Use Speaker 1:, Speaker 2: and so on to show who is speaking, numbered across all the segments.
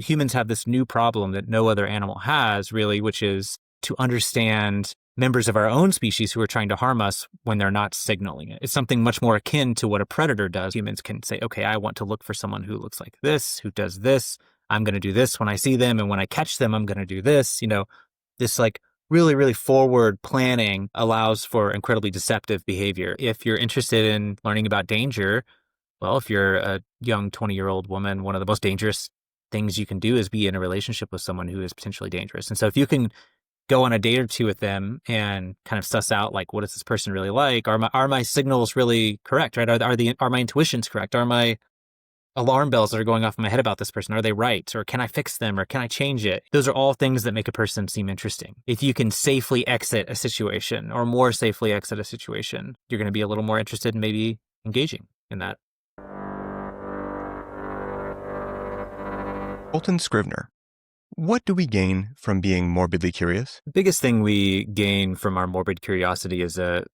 Speaker 1: Humans have this new problem that no other animal has, really, which is to understand members of our own species who are trying to harm us when they're not signaling it. It's something much more akin to what a predator does. Humans can say, okay, I want to look for someone who looks like this, who does this. I'm going to do this when I see them. And when I catch them, I'm going to do this. This like really, really forward planning allows for incredibly deceptive behavior. If you're interested in learning about danger, well, if you're a young 20-year-old woman, one of the most dangerous things you can do is be in a relationship with someone who is potentially dangerous. And so if you can go on a date or two with them and kind of suss out, like, what is this person really like? Are my signals really correct, right? Are my intuitions correct? Are my alarm bells that are going off in my head about this person, are they right? Or can I fix them? Or can I change it? Those are all things that make a person seem interesting. If you can safely exit a situation or more safely exit a situation, you're going to be a little more interested in maybe engaging in that.
Speaker 2: Coltan Scrivner. What do we gain from being morbidly curious?
Speaker 1: The biggest thing we gain from our morbid curiosity is a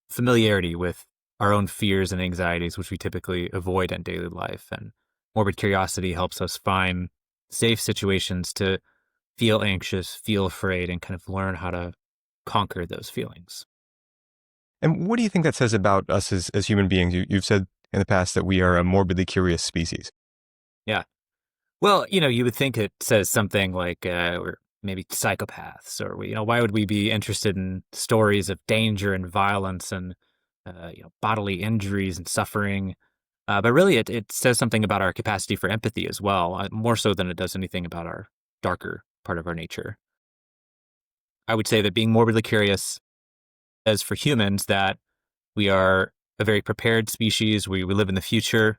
Speaker 1: familiarity with our own fears and anxieties, which we typically avoid in daily life. And morbid curiosity helps us find safe situations to feel anxious, feel afraid, and kind of learn how to conquer those feelings.
Speaker 2: And what do you think that says about us as human beings? You've said in the past that we are a morbidly curious species.
Speaker 1: Yeah. Well, you would think it says something like we're maybe psychopaths, or why would we be interested in stories of danger and violence and bodily injuries and suffering? But really, it says something about our capacity for empathy as well, more so than it does anything about our darker part of our nature. I would say that being morbidly curious says for humans that we are a very prepared species. We live in the future.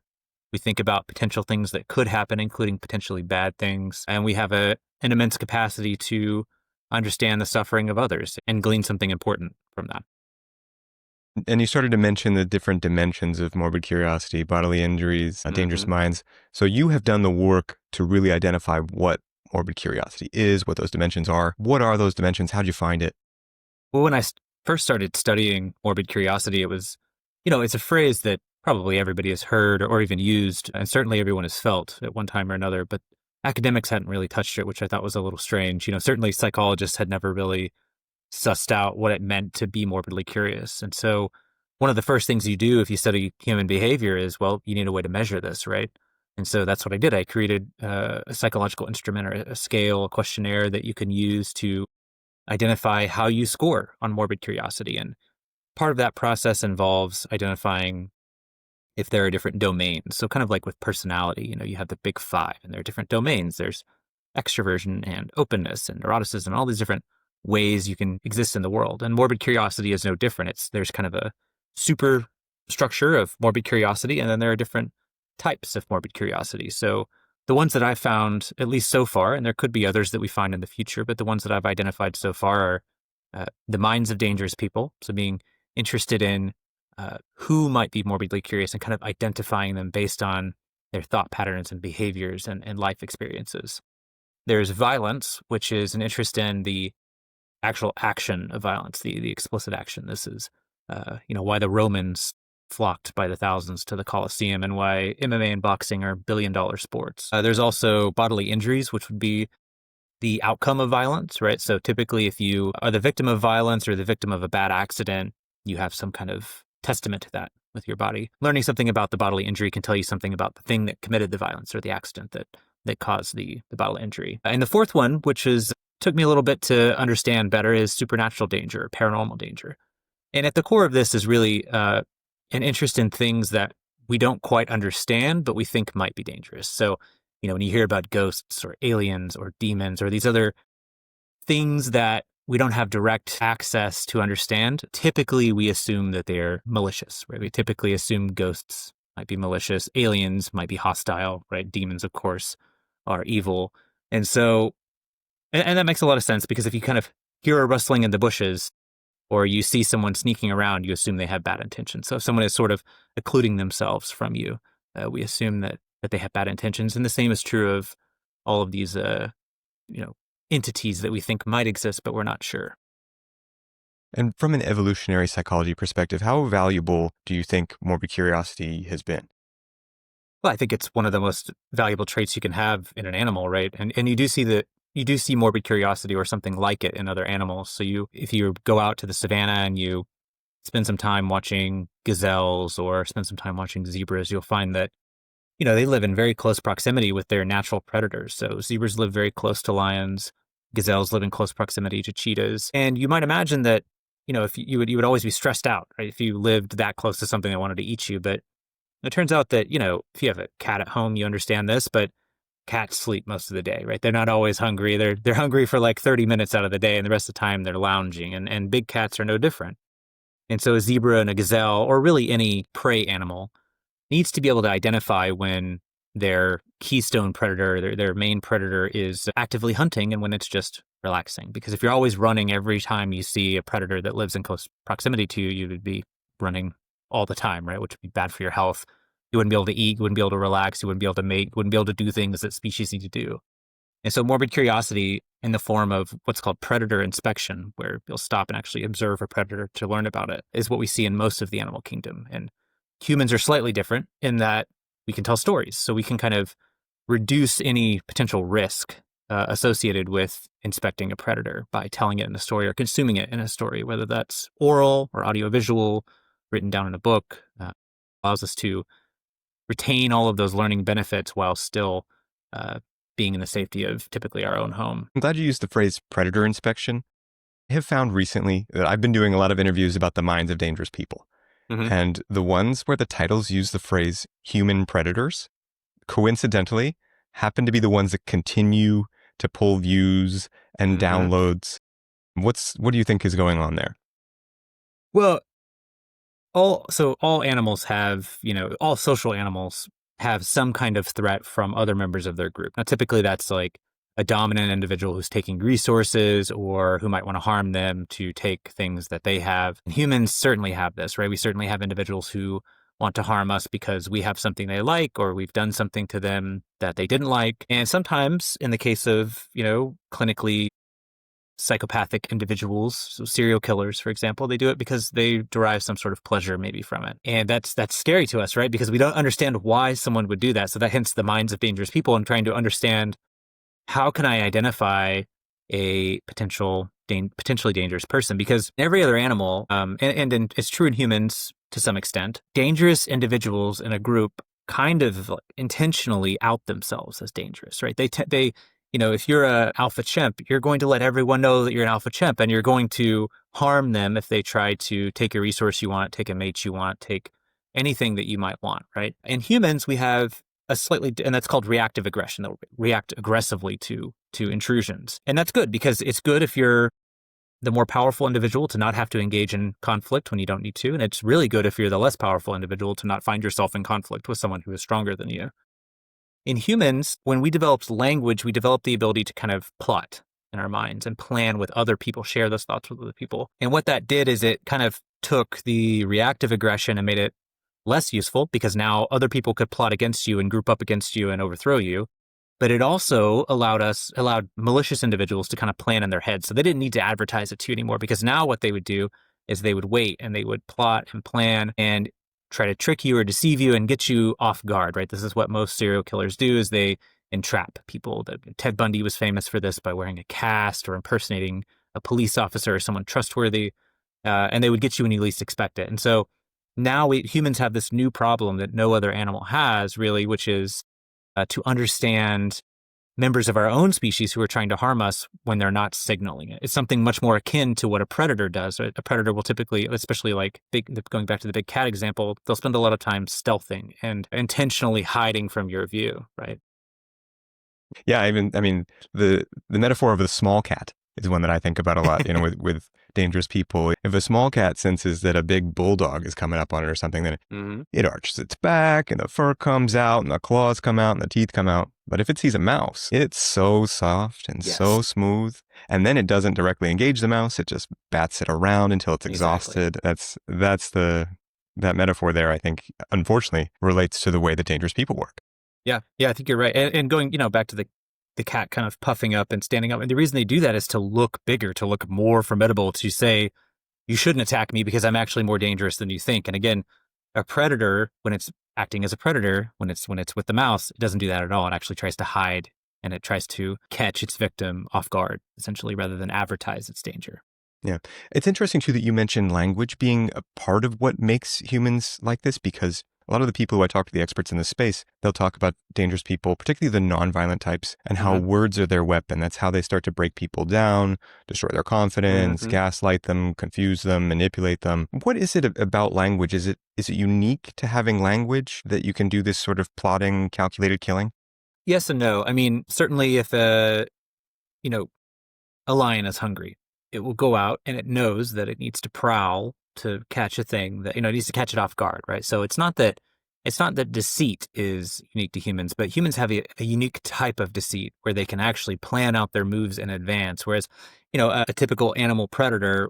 Speaker 1: We think about potential things that could happen, including potentially bad things. And we have an immense capacity to understand the suffering of others and glean something important from that.
Speaker 2: And you started to mention the different dimensions of morbid curiosity, bodily injuries, dangerous minds. So you have done the work to really identify what morbid curiosity is, what those dimensions are. What are those dimensions? How'd you find it?
Speaker 1: Well, when I first started studying morbid curiosity, it was, it's a phrase that probably everybody has heard or even used, and certainly everyone has felt at one time or another, but academics hadn't really touched it, which I thought was a little strange. Certainly psychologists had never really sussed out what it meant to be morbidly curious. And so one of the first things you do if you study human behavior is, well, you need a way to measure this, right? And so that's what I did. I created a psychological instrument or a scale, a questionnaire that you can use to identify how you score on morbid curiosity. And part of that process involves identifying if there are different domains. So kind of like with personality, you have the big five and there are different domains. There's extroversion and openness and neuroticism and all these different ways you can exist in the world. And morbid curiosity is no different. There's kind of a super structure of morbid curiosity, and then there are different types of morbid curiosity. So the ones that I've found, at least so far, and there could be others that we find in the future, but the ones that I've identified so far are the minds of dangerous people. So being interested in who might be morbidly curious and kind of identifying them based on their thought patterns and behaviors and life experiences. There's violence, which is an interest in the actual action of violence, the explicit action. This is, why the Romans flocked by the thousands to the Colosseum and why MMA and boxing are billion-dollar sports. There's also bodily injuries, which would be the outcome of violence, right? So typically if you are the victim of violence or the victim of a bad accident, you have some kind of testament to that with your body. Learning something about the bodily injury can tell you something about the thing that committed the violence or the accident that caused the bodily injury. And the fourth one, which took me a little bit to understand better, is supernatural danger, paranormal danger. And at the core of this is really an interest in things that we don't quite understand, but we think might be dangerous. So, when you hear about ghosts or aliens or demons or these other things that we don't have direct access to understand, typically we assume that they're malicious, right? We typically assume ghosts might be malicious, aliens might be hostile, right? Demons, of course, are evil. And so, and that makes a lot of sense because if you kind of hear a rustling in the bushes or you see someone sneaking around, you assume they have bad intentions. So if someone is sort of occluding themselves from you, we assume that they have bad intentions. And the same is true of all of these, entities that we think might exist, but we're not sure.
Speaker 2: And from an evolutionary psychology perspective, how valuable do you think morbid curiosity has been?
Speaker 1: Well, I think it's one of the most valuable traits you can have in an animal, right? And you do see morbid curiosity or something like it in other animals. So if you go out to the savannah and you spend some time watching gazelles or spend some time watching zebras, you'll find that, they live in very close proximity with their natural predators. So zebras live very close to lions, gazelles live in close proximity to cheetahs. And you might imagine that, if you would always be stressed out, right? If you lived that close to something that wanted to eat you. But it turns out that, if you have a cat at home, you understand this, but cats sleep most of the day, right? They're not always hungry. They're hungry for like 30 minutes out of the day, and the rest of the time they're lounging. And big cats are no different. And so a zebra and a gazelle, or really any prey animal, needs to be able to identify when their keystone predator, their main predator, is actively hunting and when it's just relaxing. Because if you're always running every time you see a predator that lives in close proximity to you, you would be running all the time, right? Which would be bad for your health. You wouldn't be able to eat, you wouldn't be able to relax, you wouldn't be able to mate, you wouldn't be able to do things that species need to do. And so morbid curiosity in the form of what's called predator inspection, where you'll stop and actually observe a predator to learn about it, is what we see in most of the animal kingdom. And humans are slightly different in that we can tell stories. So we can kind of reduce any potential risk associated with inspecting a predator by telling it in a story or consuming it in a story, whether that's oral or audiovisual, written down in a book. Allows us to retain all of those learning benefits while still being in the safety of typically our own home.
Speaker 2: I'm glad you used the phrase predator inspection. I have found recently that I've been doing a lot of interviews about the minds of dangerous people. Mm-hmm. And the ones where the titles use the phrase human predators, coincidentally, happen to be the ones that continue to pull views and downloads. What do you think is going on there?
Speaker 1: Well, all animals have, all social animals have some kind of threat from other members of their group. Now, typically that's like a dominant individual who's taking resources or who might want to harm them to take things that they have. And humans certainly have this, right? We certainly have individuals who want to harm us because we have something they like or we've done something to them that they didn't like. And sometimes in the case of, clinically psychopathic individuals, so serial killers, for example, they do it because they derive some sort of pleasure maybe from it. And that's scary to us, right? Because we don't understand why someone would do that. So that hence the minds of dangerous people and trying to understand, how can I identify a potentially dangerous person? Because every other animal, and it's true in humans to some extent, dangerous individuals in a group kind of intentionally out themselves as dangerous, right? They if you're an alpha chimp, you're going to let everyone know that you're an alpha chimp, and you're going to harm them if they try to take a resource you want, take a mate you want, take anything that you might want, right? In humans, we have and that's called reactive aggression. They'll react aggressively to intrusions. And that's good because it's good if you're the more powerful individual to not have to engage in conflict when you don't need to. And it's really good if you're the less powerful individual to not find yourself in conflict with someone who is stronger than you. In humans, when we developed language, we developed the ability to kind of plot in our minds and plan with other people, share those thoughts with other people. And what that did is it kind of took the reactive aggression and made it less useful because now other people could plot against you and group up against you and overthrow you. But it also allowed malicious individuals to kind of plan in their heads. So they didn't need to advertise it to you anymore because now what they would do is they would wait and they would plot and plan and try to trick you or deceive you and get you off guard, right? This is what most serial killers do, is they entrap people. Ted Bundy was famous for this by wearing a cast or impersonating a police officer or someone trustworthy, and they would get you when you least expect it. And so now humans have this new problem that no other animal has, really, which is to understand members of our own species who are trying to harm us when they're not signaling it. It's something much more akin to what a predator does. Right? A predator will typically, especially going back to the big cat example, they'll spend a lot of time stealthing and intentionally hiding from your view, right?
Speaker 2: Yeah, the metaphor of the small cat is one that I think about a lot, with dangerous people. If a small cat senses that a big bulldog is coming up on it or something, then it arches its back and the fur comes out and the claws come out and the teeth come out. But if it sees a mouse, it's so soft and so smooth. And then it doesn't directly engage the mouse. It just bats it around until it's exhausted. Exactly. That metaphor there, I think, unfortunately, relates to the way that dangerous people work.
Speaker 1: Yeah, I think you're right. And going, back to the cat kind of puffing up and standing up. And the reason they do that is to look bigger, to look more formidable, to say, you shouldn't attack me because I'm actually more dangerous than you think. And again, a predator, when it's acting as a predator, when it's with the mouse, it doesn't do that at all. It actually tries to hide, and it tries to catch its victim off guard, essentially, rather than advertise its danger.
Speaker 2: Yeah. It's interesting, too, that you mentioned language being a part of what makes humans like this, because a lot of the people who I talk to, the experts in this space, they'll talk about dangerous people, particularly the nonviolent types, and how words are their weapon. That's how they start to break people down, destroy their confidence, gaslight them, confuse them, manipulate them. What is it about language? Is it unique to having language that you can do this sort of plotting, calculated killing?
Speaker 1: Yes and no. I mean, certainly if a lion is hungry, it will go out and it knows that it needs to prowl to catch a thing that, it needs to catch it off guard, right? So it's not that deceit is unique to humans, but humans have a unique type of deceit where they can actually plan out their moves in advance. Whereas, a typical animal predator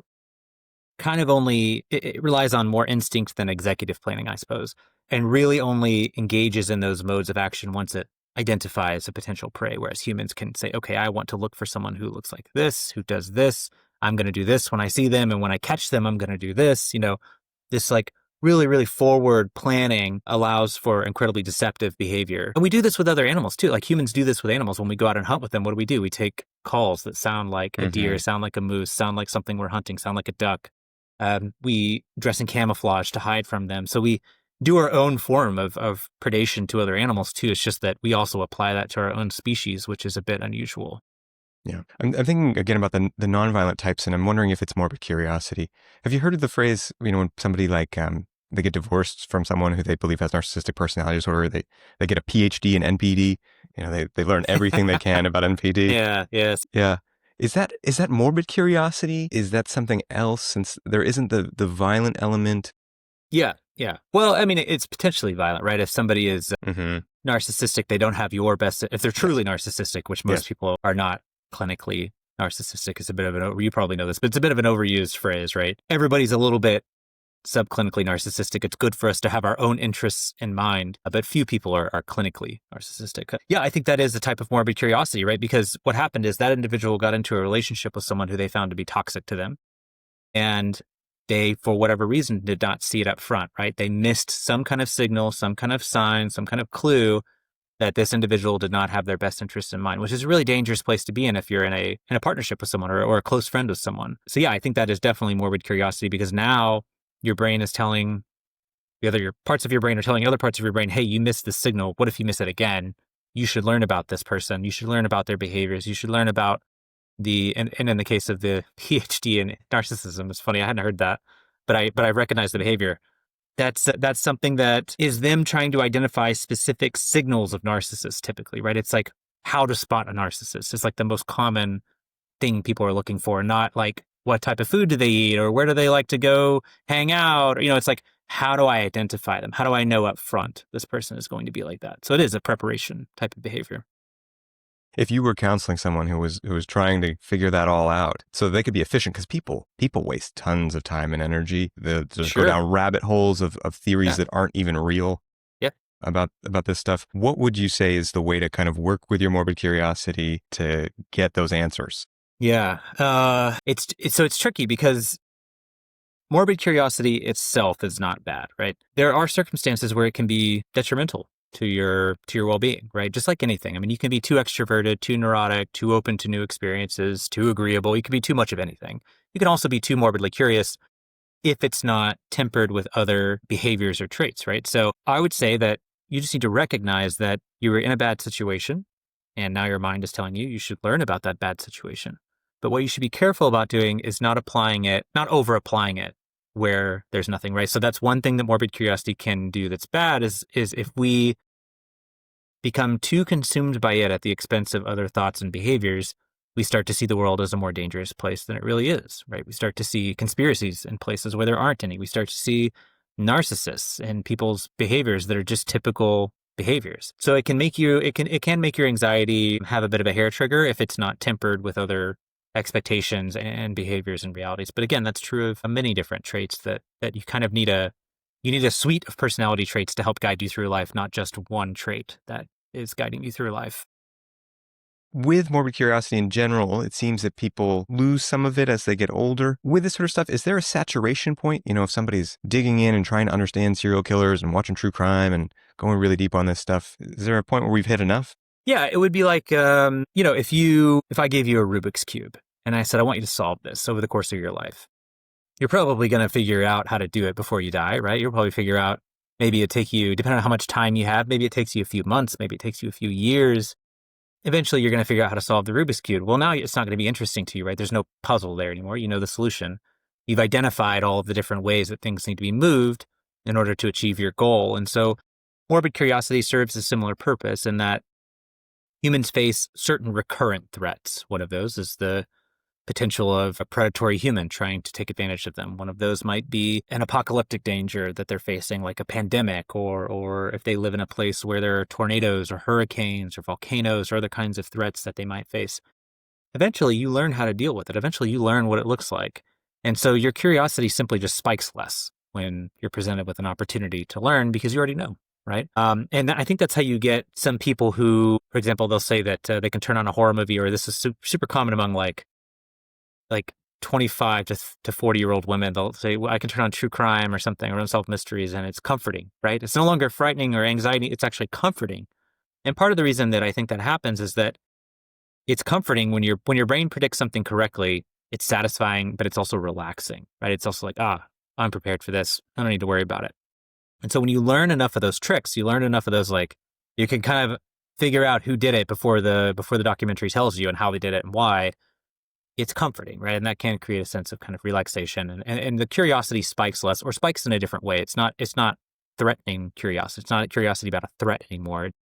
Speaker 1: kind of only, it relies on more instinct than executive planning, I suppose, and really only engages in those modes of action once it identifies a potential prey. Whereas humans can say, okay, I want to look for someone who looks like this, who does this. I'm going to do this when I see them. And when I catch them, I'm going to do this. This like really, really forward planning allows for incredibly deceptive behavior. And we do this with other animals too. Like humans do this with animals. When we go out and hunt with them, what do? We take calls that sound like a deer, sound like a moose, sound like something we're hunting, sound like a duck. We dress in camouflage to hide from them. So we do our own form of predation to other animals too. It's just that we also apply that to our own species, which is a bit unusual.
Speaker 2: Yeah. I'm thinking again about the nonviolent types, and I'm wondering if it's morbid curiosity. Have you heard of the phrase, when somebody like, they get divorced from someone who they believe has narcissistic personality disorder, they get a PhD in NPD, they learn everything they can about NPD.
Speaker 1: Yeah, yes.
Speaker 2: Yeah. Is that morbid curiosity? Is that something else, since there isn't the violent element?
Speaker 1: Yeah. Well, I mean, it's potentially violent, right? If somebody is narcissistic, they don't have your best, if they're truly narcissistic, which most people are not. Clinically narcissistic is a bit of you probably know this, but it's a bit of an overused phrase, right? Everybody's a little bit subclinically narcissistic. It's good for us to have our own interests in mind, but few people are clinically narcissistic. Yeah, I think that is a type of morbid curiosity, right? Because what happened is that individual got into a relationship with someone who they found to be toxic to them. And they, for whatever reason, did not see it up front, right? They missed some kind of signal, some kind of sign, some kind of clue that this individual did not have their best interest in mind, which is a really dangerous place to be in if you're in a partnership with someone or a close friend with someone. So yeah, I think that is definitely morbid curiosity, because now your brain is telling your parts of your brain are telling other parts of your brain, hey, you missed the signal. What if you miss it again? You should learn about this person. You should learn about their behaviors. You should learn about and in the case of the PhD in narcissism, it's funny, I hadn't heard that, but I recognize the behavior. That's something that is them trying to identify specific signals of narcissists typically, right? It's like how to spot a narcissist. It's like the most common thing people are looking for, not like what type of food do they eat or where do they like to go hang out? Or, it's like, how do I identify them? How do I know up front this person is going to be like that? So it is a preparation type of behavior.
Speaker 2: If you were counseling someone who was trying to figure that all out so they could be efficient, because people waste tons of time and energy. They just go down rabbit holes of theories that aren't even real about this stuff. What would you say is the way to kind of work with your morbid curiosity to get those answers?
Speaker 1: Yeah. It's tricky because morbid curiosity itself is not bad, right? There are circumstances where it can be detrimental to your well-being, right? Just like anything. I mean, you can be too extroverted, too neurotic, too open to new experiences, too agreeable. You can be too much of anything. You can also be too morbidly curious if it's not tempered with other behaviors or traits, right? So I would say that you just need to recognize that you were in a bad situation and now your mind is telling you you should learn about that bad situation. But what you should be careful about doing is not over applying it where there's nothing, right? So that's one thing that morbid curiosity can do that's bad is if we become too consumed by it at the expense of other thoughts and behaviors, we start to see the world as a more dangerous place than it really is, right? We start to see conspiracies in places where there aren't any. We start to see narcissists and people's behaviors that are just typical behaviors. So it can make your anxiety have a bit of a hair trigger if it's not tempered with other expectations and behaviors and realities. But again, that's true of many different traits that you kind of need a suite of personality traits to help guide you through life, not just one trait that is guiding you through life.
Speaker 2: with morbid curiosity in general, it seems that people lose some of it as they get older. With this sort of stuff, is there a saturation point? You know, if somebody's digging in and trying to understand serial killers and watching true crime and going really deep on this stuff, is there a point where we've hit enough?
Speaker 1: Yeah, it would be like, if I gave you a Rubik's Cube and I said, I want you to solve this over the course of your life, you're probably going to figure out how to do it before you die, right? You'll probably figure out, maybe it take you, depending on how much time you have, maybe it takes you a few months, maybe it takes you a few years. Eventually, you're going to figure out how to solve the Rubik's Cube. Well, now it's not going to be interesting to you, right? There's no puzzle there anymore. You know the solution. You've identified all of the different ways that things need to be moved in order to achieve your goal. And so morbid curiosity serves a similar purpose in that humans face certain recurrent threats. One of those is the potential of a predatory human trying to take advantage of them. One of those might be an apocalyptic danger that they're facing, like a pandemic, or if they live in a place where there are tornadoes or hurricanes or volcanoes or other kinds of threats that they might face. Eventually, you learn how to deal with it. Eventually, you learn what it looks like. And so your curiosity simply just spikes less when you're presented with an opportunity to learn because you already know. Right. And I think that's how you get some people who, for example, they'll say that they can turn on a horror movie, or this is super common among like 25 to 40-year-old women. They'll say, well, I can turn on true crime or something or unsolved mysteries, and it's comforting, right? It's no longer frightening or anxiety. It's actually comforting. And part of the reason that I think that happens is that it's comforting when your brain predicts something correctly. It's satisfying, but it's also relaxing, right? It's also like, I'm prepared for this. I don't need to worry about it. And so when you learn enough of those tricks, you learn enough of those, like, you can kind of figure out who did it before the documentary tells you and how they did it and why. It's comforting, right? And that can create a sense of kind of relaxation, and the curiosity spikes less, or spikes in a different way. It's not threatening curiosity. It's not a curiosity about a threat anymore. It's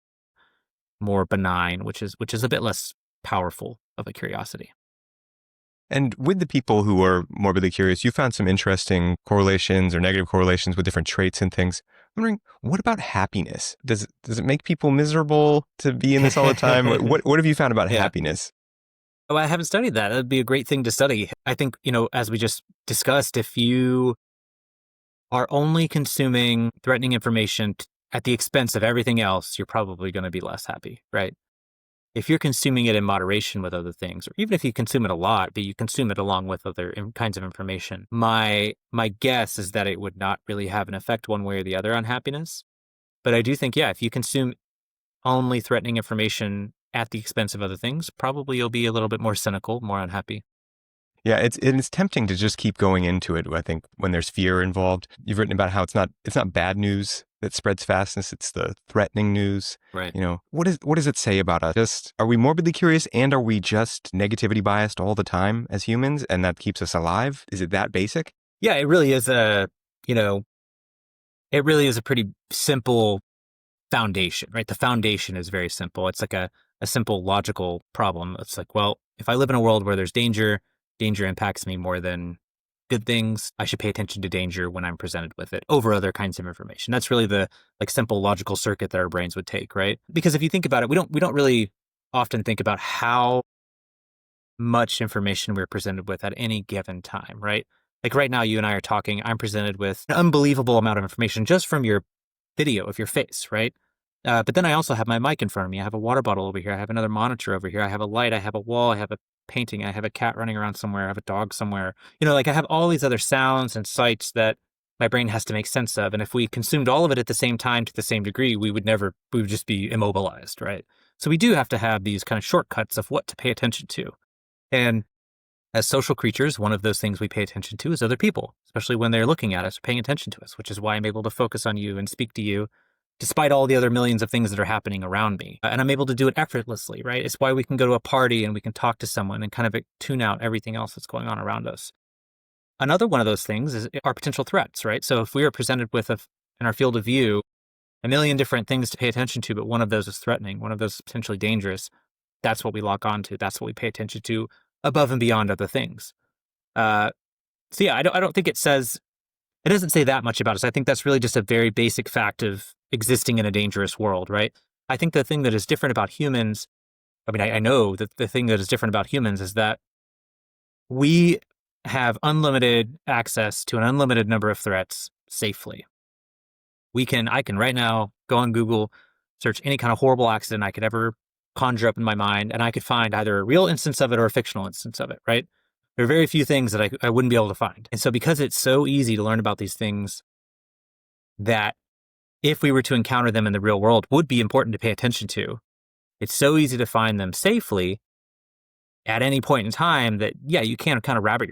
Speaker 1: more benign, which is a bit less powerful of a curiosity.
Speaker 2: And with the people who are morbidly curious, you found some interesting correlations or negative correlations with different traits and things. I'm wondering, what about happiness? Does it make people miserable to be in this all the time? What have you found about happiness?
Speaker 1: Oh, I haven't studied that. That'd be a great thing to study. I think, as we just discussed, if you are only consuming threatening information at the expense of everything else, you're probably going to be less happy, right? If you're consuming it in moderation with other things, or even if you consume it a lot, but you consume it along with other kinds of information, my guess is that it would not really have an effect one way or the other on happiness. But I do think, if you consume only threatening information at the expense of other things, probably you'll be a little bit more cynical, more unhappy.
Speaker 2: Yeah, it's tempting to just keep going into it. I think when there's fear involved, you've written about how it's not bad news that spreads fastness; it's the threatening news.
Speaker 1: Right.
Speaker 2: What does it say about us? Are we morbidly curious, and are we just negativity biased all the time as humans, and that keeps us alive? Is it that basic?
Speaker 1: Yeah, it really is it really is a pretty simple foundation, right? The foundation is very simple. It's like a simple logical problem. It's like, well, if I live in a world where there's danger impacts me more than good things, I should pay attention to danger when I'm presented with it over other kinds of information. That's really the simple logical circuit that our brains would take, right? Because if you think about it, we don't really often think about how much information we're presented with at any given time, right? Like right now, you and I are talking, I'm presented with an unbelievable amount of information just from your video of your face, right? But then I also have my mic in front of me. I have a water bottle over here. I have another monitor over here. I have a light. I have a wall. I have a painting. I have a cat running around somewhere. I have a dog somewhere. I have all these other sounds and sights that my brain has to make sense of. And if we consumed all of it at the same time to the same degree, we would just be immobilized, right? So we do have to have these kind of shortcuts of what to pay attention to. And as social creatures, one of those things we pay attention to is other people, especially when they're looking at us or paying attention to us, which is why I'm able to focus on you and speak to you despite all the other millions of things that are happening around me. And I'm able to do it effortlessly, right? It's why we can go to a party and we can talk to someone and kind of tune out everything else that's going on around us. Another one of those things is our potential threats, right? So if we are presented with, in our field of view, a million different things to pay attention to, but one of those is threatening, one of those is potentially dangerous, that's what we lock onto. That's what we pay attention to above and beyond other things. I don't think it doesn't say that much about us. I think that's really just a very basic fact of existing in a dangerous world, right? I think the thing that is different about humans, I know that the thing that is different about humans is that we have unlimited access to an unlimited number of threats safely. I can right now go on Google, search any kind of horrible accident I could ever conjure up in my mind, and I could find either a real instance of it or a fictional instance of it, right? There are very few things that I wouldn't be able to find. And so because it's so easy to learn about these things that if we were to encounter them in the real world would be important to pay attention to, it's so easy to find them safely at any point in time that, yeah, you can kind of rabbit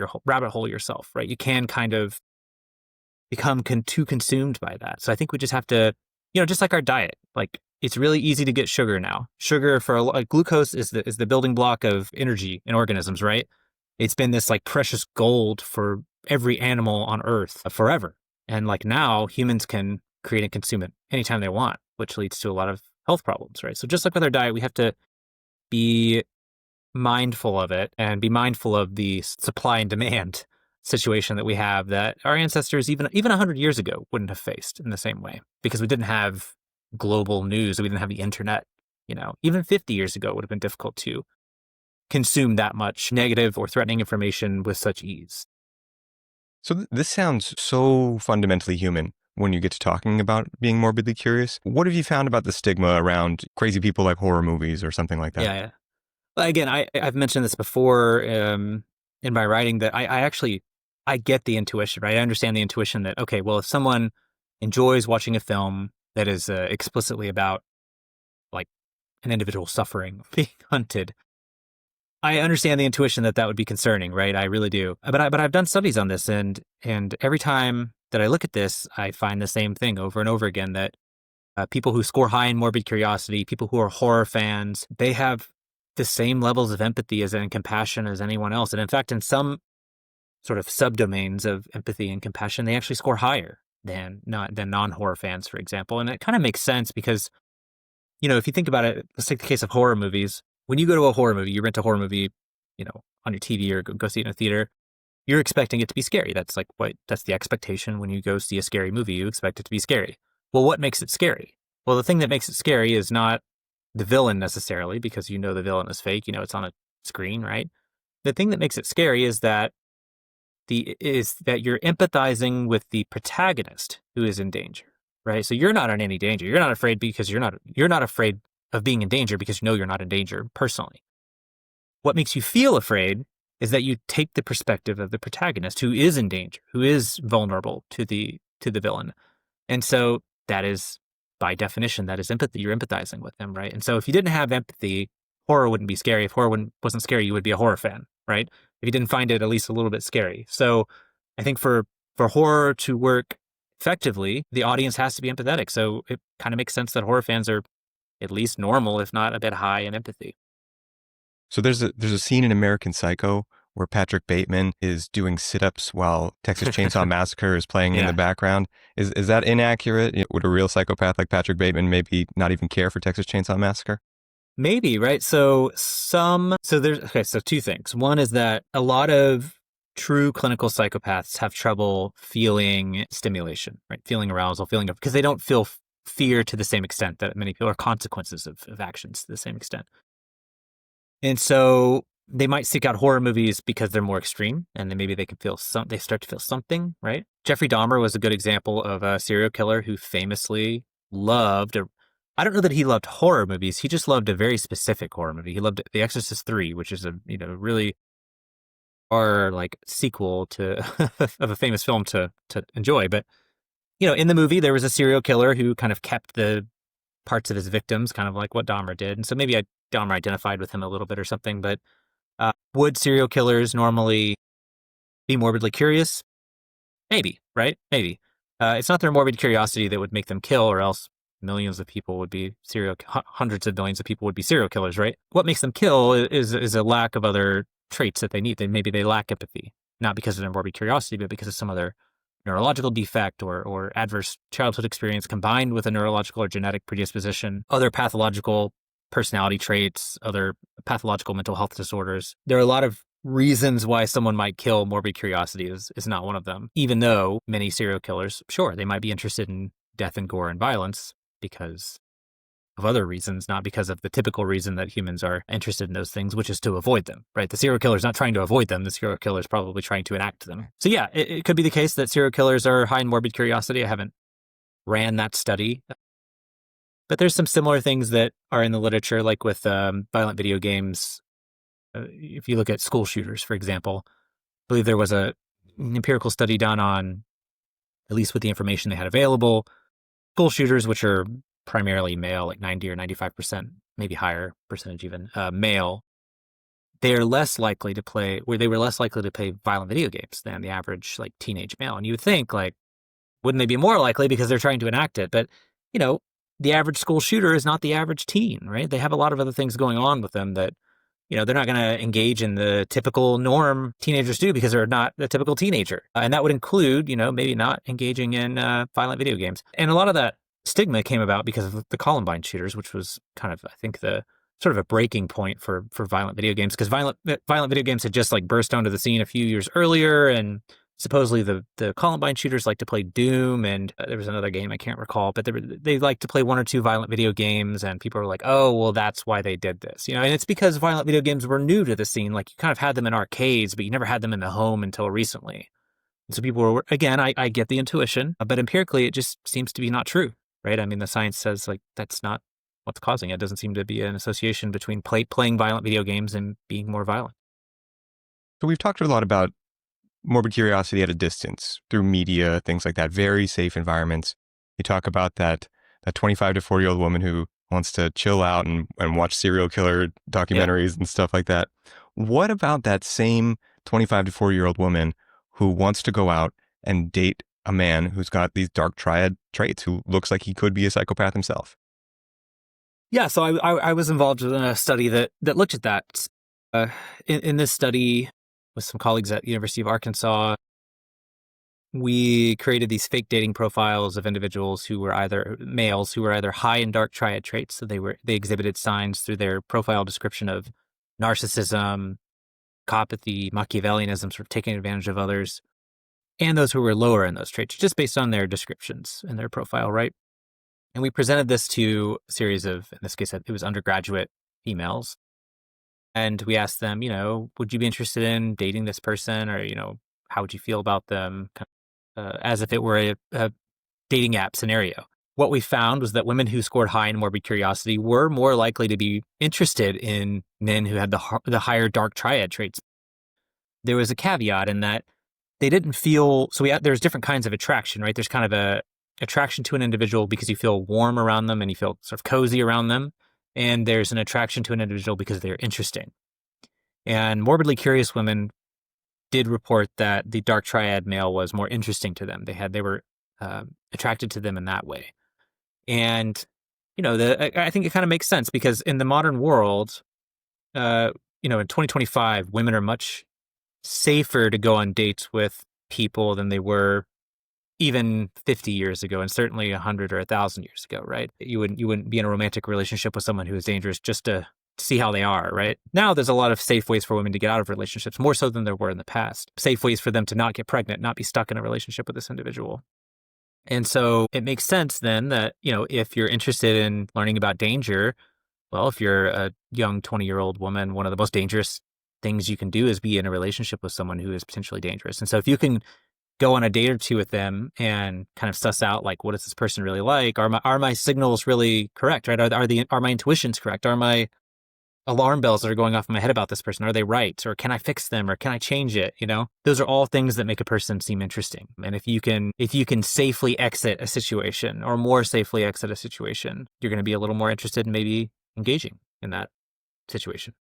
Speaker 1: hole yourself, right? You can kind of become too consumed by that. So I think we just have to, just like our diet, like it's really easy to get sugar now. Sugar glucose is the building block of energy in organisms, right? It's been this like precious gold for every animal on Earth forever. And like now humans can create and consume it anytime they want, which leads to a lot of health problems, right? So just like with our diet, we have to be mindful of it and be mindful of the supply and demand situation that we have that our ancestors even 100 years ago wouldn't have faced in the same way, because we didn't have global news, we didn't have the internet. Even 50 years ago it would have been difficult to consume that much negative or threatening information with such ease.
Speaker 2: So this sounds so fundamentally human when you get to talking about being morbidly curious. What have you found about the stigma around crazy people like horror movies or something like that?
Speaker 1: Yeah. Again, I've mentioned this before in my writing that I get the intuition, right? I understand the intuition that, okay, well, if someone enjoys watching a film that is explicitly about like an individual suffering, being hunted, I understand the intuition that would be concerning, right? I really do. But I've done studies on this, and every time that I look at this, I find the same thing over and over again, that people who score high in morbid curiosity, people who are horror fans, they have the same levels of empathy and compassion as anyone else. And in fact, in some sort of subdomains of empathy and compassion, they actually score higher than non-horror fans, for example. And it kind of makes sense because, if you think about it, let's take the case of horror movies. When you go to a horror movie, you rent a horror movie, on your TV or go see it in a theater, you're expecting it to be scary. That's the expectation when you go see a scary movie. You expect it to be scary. Well, what makes it scary? Well, the thing that makes it scary is not the villain necessarily, because the villain is fake, it's on a screen, right? The thing that makes it scary is that you're empathizing with the protagonist who is in danger, right? So you're not in any danger. You're not afraid because you're not afraid of being in danger because you're not in danger personally. What makes you feel afraid is that you take the perspective of the protagonist who is in danger, who is vulnerable to the villain. And so that is, by definition, that is empathy. You're empathizing with them, right? And so if you didn't have empathy, horror wouldn't be scary. If horror wasn't scary, you would be a horror fan, right? If you didn't find it at least a little bit scary. So I think for horror to work effectively, the audience has to be empathetic. So it kind of makes sense that horror fans are at least normal, if not a bit high in empathy.
Speaker 2: So there's a scene in American Psycho where Patrick Bateman is doing sit-ups while Texas Chainsaw Massacre is playing in the background. Is that inaccurate? Would a real psychopath like Patrick Bateman maybe not even care for Texas Chainsaw Massacre?
Speaker 1: Maybe, right? So two things. One is that a lot of true clinical psychopaths have trouble feeling stimulation, right? Feeling arousal, because they don't feel fear to the same extent that many people, or consequences of actions to the same extent. And so they might seek out horror movies because they're more extreme, and then maybe they start to feel something, right? Jeffrey Dahmer was a good example of a serial killer who famously loved, I don't know that he loved horror movies. He just loved a very specific horror movie. He loved The Exorcist 3, which is a, really our like sequel to of a famous film to enjoy. But, in the movie, there was a serial killer who kind of kept the parts of his victims, kind of like what Dahmer did. And so maybe Dahmer identified with him a little bit or something. But would serial killers normally be morbidly curious? Maybe, right? Maybe. It's not their morbid curiosity that would make them kill, or else millions of people would be hundreds of millions of people would be serial killers, right? What makes them kill is a lack of other traits that they need. Maybe they lack empathy, not because of their morbid curiosity, but because of some other neurological defect or adverse childhood experience combined with a neurological or genetic predisposition, other pathological personality traits, other pathological mental health disorders. There are a lot of reasons why someone might kill. Morbid curiosity is not one of them, even though many serial killers, sure, they might be interested in death and gore and violence because of other reasons, not because of the typical reason that humans are interested in those things, which is to avoid them, right? The serial killer is not trying to avoid them. The serial killer is probably trying to enact them. So yeah, it could be the case that serial killers are high in morbid curiosity. I haven't ran that study. But there's some similar things that are in the literature, like with violent video games. If you look at school shooters, for example, I believe there was an empirical study done on, at least with the information they had available, school shooters, which are primarily male, like 90 or 95%, maybe higher percentage even, male, they were less likely to play violent video games than the average like teenage male. And you would think, like, wouldn't they be more likely because they're trying to enact it? But, the average school shooter is not the average teen, right? They have a lot of other things going on with them that, they're not going to engage in the typical norm teenagers do because they're not a typical teenager. And that would include, maybe not engaging in violent video games. And a lot of that stigma came about because of the Columbine shooters, which was kind of, I think, the sort of a breaking point for violent video games, because violent video games had just like burst onto the scene a few years earlier, and supposedly the Columbine shooters like to play Doom, and there was another game I can't recall, but they like to play one or two violent video games, and people were like, oh, well, that's why they did this, and it's because violent video games were new to the scene. Like, you kind of had them in arcades, but you never had them in the home until recently. And so people were, again, I get the intuition, but empirically it just seems to be not true, right? I mean, the science says, like, that's not what's causing it. It doesn't seem to be an association between playing violent video games and being more violent.
Speaker 2: So we've talked a lot about morbid curiosity at a distance through media, things like that, very safe environments. You talk about that 25 to 40-year-old woman who wants to chill out and watch serial killer documentaries and stuff like that. What about that same 25 to 40-year-old woman who wants to go out and date a man who's got these dark triad traits, who looks like he could be a psychopath himself?
Speaker 1: Yeah, so I was involved in a study that looked at that. In this study, with some colleagues at the University of Arkansas, we created these fake dating profiles of individuals who were either males who were either high in dark triad traits, so they exhibited signs through their profile description of narcissism, psychopathy, Machiavellianism, sort of taking advantage of others, and those who were lower in those traits, just based on their descriptions in their profile, right? And we presented this to a series of, in this case, it was undergraduate females. And we asked them, would you be interested in dating this person? Or, how would you feel about them? As if it were a dating app scenario. What we found was that women who scored high in morbid curiosity were more likely to be interested in men who had the higher dark triad traits. There was a caveat in that they didn't feel, there's different kinds of attraction, right? There's kind of a attraction to an individual because you feel warm around them and you feel sort of cozy around them. And there's an attraction to an individual because they're interesting. And morbidly curious women did report that the dark triad male was more interesting to them. They were attracted to them in that way. And, I think it kind of makes sense, because in the modern world, in 2025, women are much safer to go on dates with people than they were even 50 years ago, and certainly 100 or 1,000 years ago, right? You wouldn't be in a romantic relationship with someone who is dangerous just to see how they are, right? Now there's a lot of safe ways for women to get out of relationships, more so than there were in the past. Safe ways for them to not get pregnant, not be stuck in a relationship with this individual. And so it makes sense then that, if you're interested in learning about danger, well, if you're a young 20-year-old woman, one of the most dangerous things you can do is be in a relationship with someone who is potentially dangerous. And so if you can go on a date or two with them and kind of suss out, like, what is this person really like? Are my signals really correct, right? Are my intuitions correct? Are my alarm bells that are going off in my head about this person, are they right? Or can I fix them? Or can I change it? Those are all things that make a person seem interesting. And if you can safely exit a situation, or more safely exit a situation, you're going to be a little more interested in maybe engaging in that situation.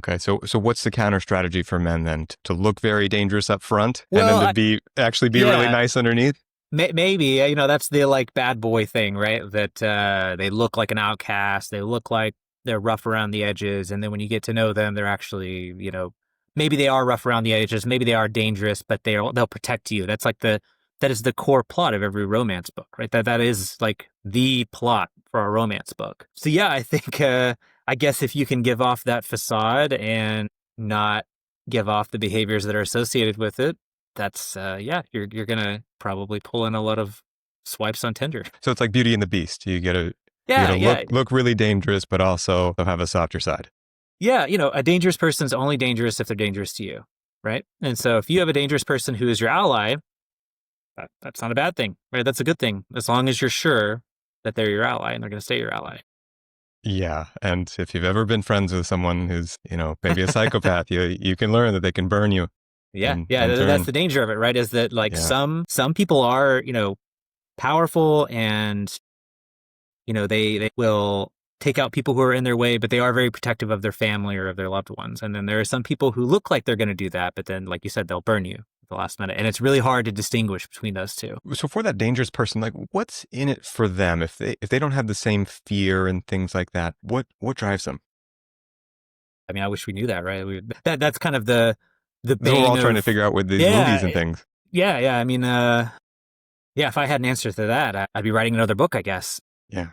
Speaker 2: Okay, so what's the counter strategy for men then? To look very dangerous up front, and then to be really nice underneath?
Speaker 1: Maybe, that's the like bad boy thing, right? That they look like an outcast, they look like they're rough around the edges, and then when you get to know them, they're actually, maybe they are rough around the edges, maybe they are dangerous, but they'll protect you. That is the core plot of every romance book, right? That is like the plot for a romance book. So yeah, I think I guess if you can give off that facade and not give off the behaviors that are associated with it, that's you're gonna probably pull in a lot of swipes on Tinder.
Speaker 2: So it's like Beauty and the Beast. You gotta look really dangerous, but also have a softer side.
Speaker 1: Yeah, a dangerous person's only dangerous if they're dangerous to you, right? And so if you have a dangerous person who is your ally, that's not a bad thing, right? That's a good thing, as long as you're sure that they're your ally and they're going to stay your ally.
Speaker 2: Yeah. And if you've ever been friends with someone who's, maybe a psychopath, you can learn that they can burn you
Speaker 1: Yeah.
Speaker 2: in
Speaker 1: Yeah. That's
Speaker 2: turn.
Speaker 1: the danger of it, right? Is that like
Speaker 2: Yeah.
Speaker 1: some people are, powerful and, they will take out people who are in their way, but they are very protective of their family or of their loved ones. And then there are some people who look like they're going to do that, but then, like you said, they'll burn you at the last minute. And it's really hard to distinguish between those two.
Speaker 2: So for that dangerous person, like what's in it for them? If they don't have the same fear and things like that, what drives them?
Speaker 1: I mean, I wish we knew that, right? That's kind of the
Speaker 2: So we're
Speaker 1: bane
Speaker 2: all
Speaker 1: of,
Speaker 2: trying to figure out with these movies and things.
Speaker 1: Yeah. I mean, yeah, if I had an answer to that, I'd be writing another book, I guess.
Speaker 2: Yeah.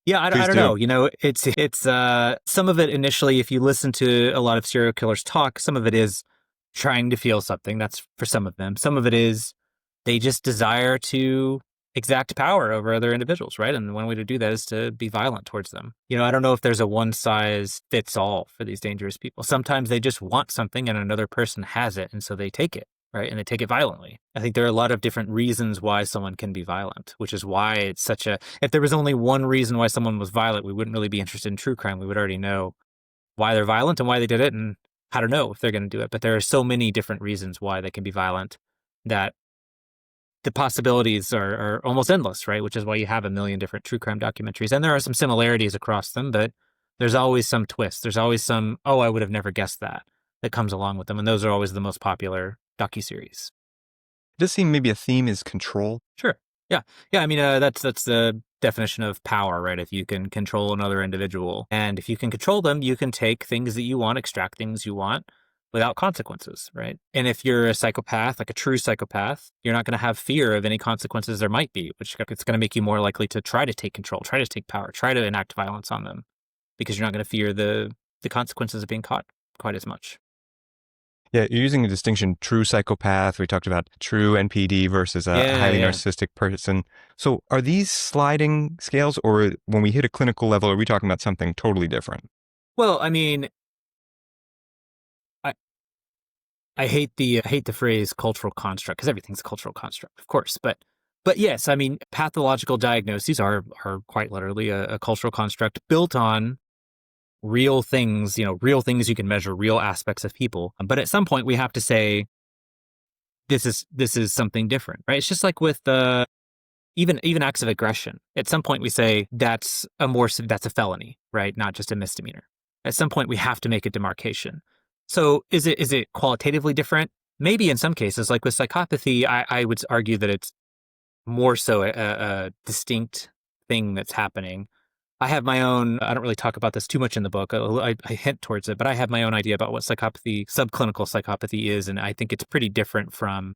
Speaker 1: Yeah, I
Speaker 2: Please
Speaker 1: don't
Speaker 2: do.
Speaker 1: know. It's some of it initially, if you listen to a lot of serial killers talk, some of it is trying to feel something. That's for some of them. Some of it is they just desire to exact power over other individuals, right? And one way to do that is to be violent towards them. I don't know if there's a one size fits all for these dangerous people. Sometimes they just want something and another person has it, and so they take it. Right. And they take it violently. I think there are a lot of different reasons why someone can be violent, which is why it's such a, if there was only one reason why someone was violent, we wouldn't really be interested in true crime. We would already know why they're violent and why they did it and how to know if they're going to do it. But there are so many different reasons why they can be violent that the possibilities are almost endless, right? Which is why you have a million different true crime documentaries. And there are some similarities across them, but there's always some twist. There's always some, oh, I would have never guessed that comes along with them. And those are always the most popular docuseries.
Speaker 2: It does seem maybe a theme is control.
Speaker 1: Sure. Yeah. Yeah. I mean, that's the definition of power, right? If you can control another individual, and if you can control them, you can take things that you want, extract things you want without consequences, right? And if you're a psychopath, like a true psychopath, you're not going to have fear of any consequences there might be, which it's going to make you more likely to try to take control, try to take power, try to enact violence on them, because you're not going to fear the consequences of being caught quite as much.
Speaker 2: Yeah, you're using a distinction, true psychopath. We talked about true NPD versus a highly narcissistic person. So are these sliding scales, or when we hit a clinical level, are we talking about something totally different?
Speaker 1: Well, I mean, I hate the phrase cultural construct, because everything's a cultural construct, of course. But yes, I mean, pathological diagnoses are quite literally a cultural construct built on real things, real things you can measure, real aspects of people. But at some point we have to say, this is something different, right? It's just like with even acts of aggression. At some point we say that's a felony, right? Not just a misdemeanor. At some point we have to make a demarcation. So is it qualitatively different? Maybe in some cases, like with psychopathy, I would argue that it's more so a distinct thing that's happening. I have my own, I don't really talk about this too much in the book. I hint towards it, but I have my own idea about what subclinical psychopathy is. And I think it's pretty different from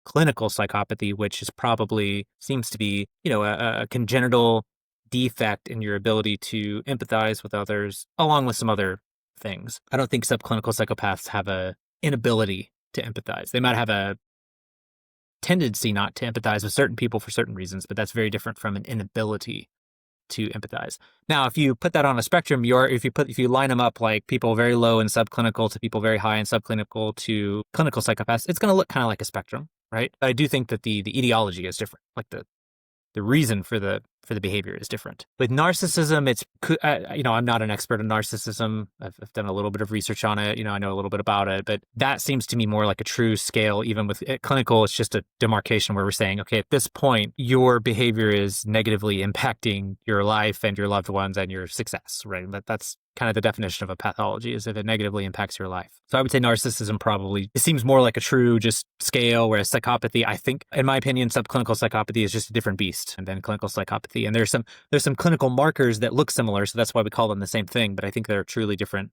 Speaker 1: clinical psychopathy, which is probably seems to be, a congenital defect in your ability to empathize with others, along with some other things. I don't think subclinical psychopaths have a inability to empathize. They might have a tendency not to empathize with certain people for certain reasons, but that's very different from an inability to empathize. Now, if you put that on a spectrum, if you line them up like people very low in subclinical to people very high in subclinical to clinical psychopaths, it's going to look kind of like a spectrum, right? But I do think that the ideology is different. Like the reason for the behavior is different. With narcissism, it's, I'm not an expert in narcissism. I've done a little bit of research on it. I know a little bit about it, but that seems to me more like a true scale. Even with clinical, it's just a demarcation where we're saying, okay, at this point, your behavior is negatively impacting your life and your loved ones and your success, right? That's kind of the definition of a pathology, is if it negatively impacts your life. So I would say narcissism probably, it seems more like a true just scale, whereas psychopathy, I think, in my opinion, subclinical psychopathy is just a different beast than clinical psychopathy. And there's some clinical markers that look similar, so that's why we call them the same thing, but I think they're truly different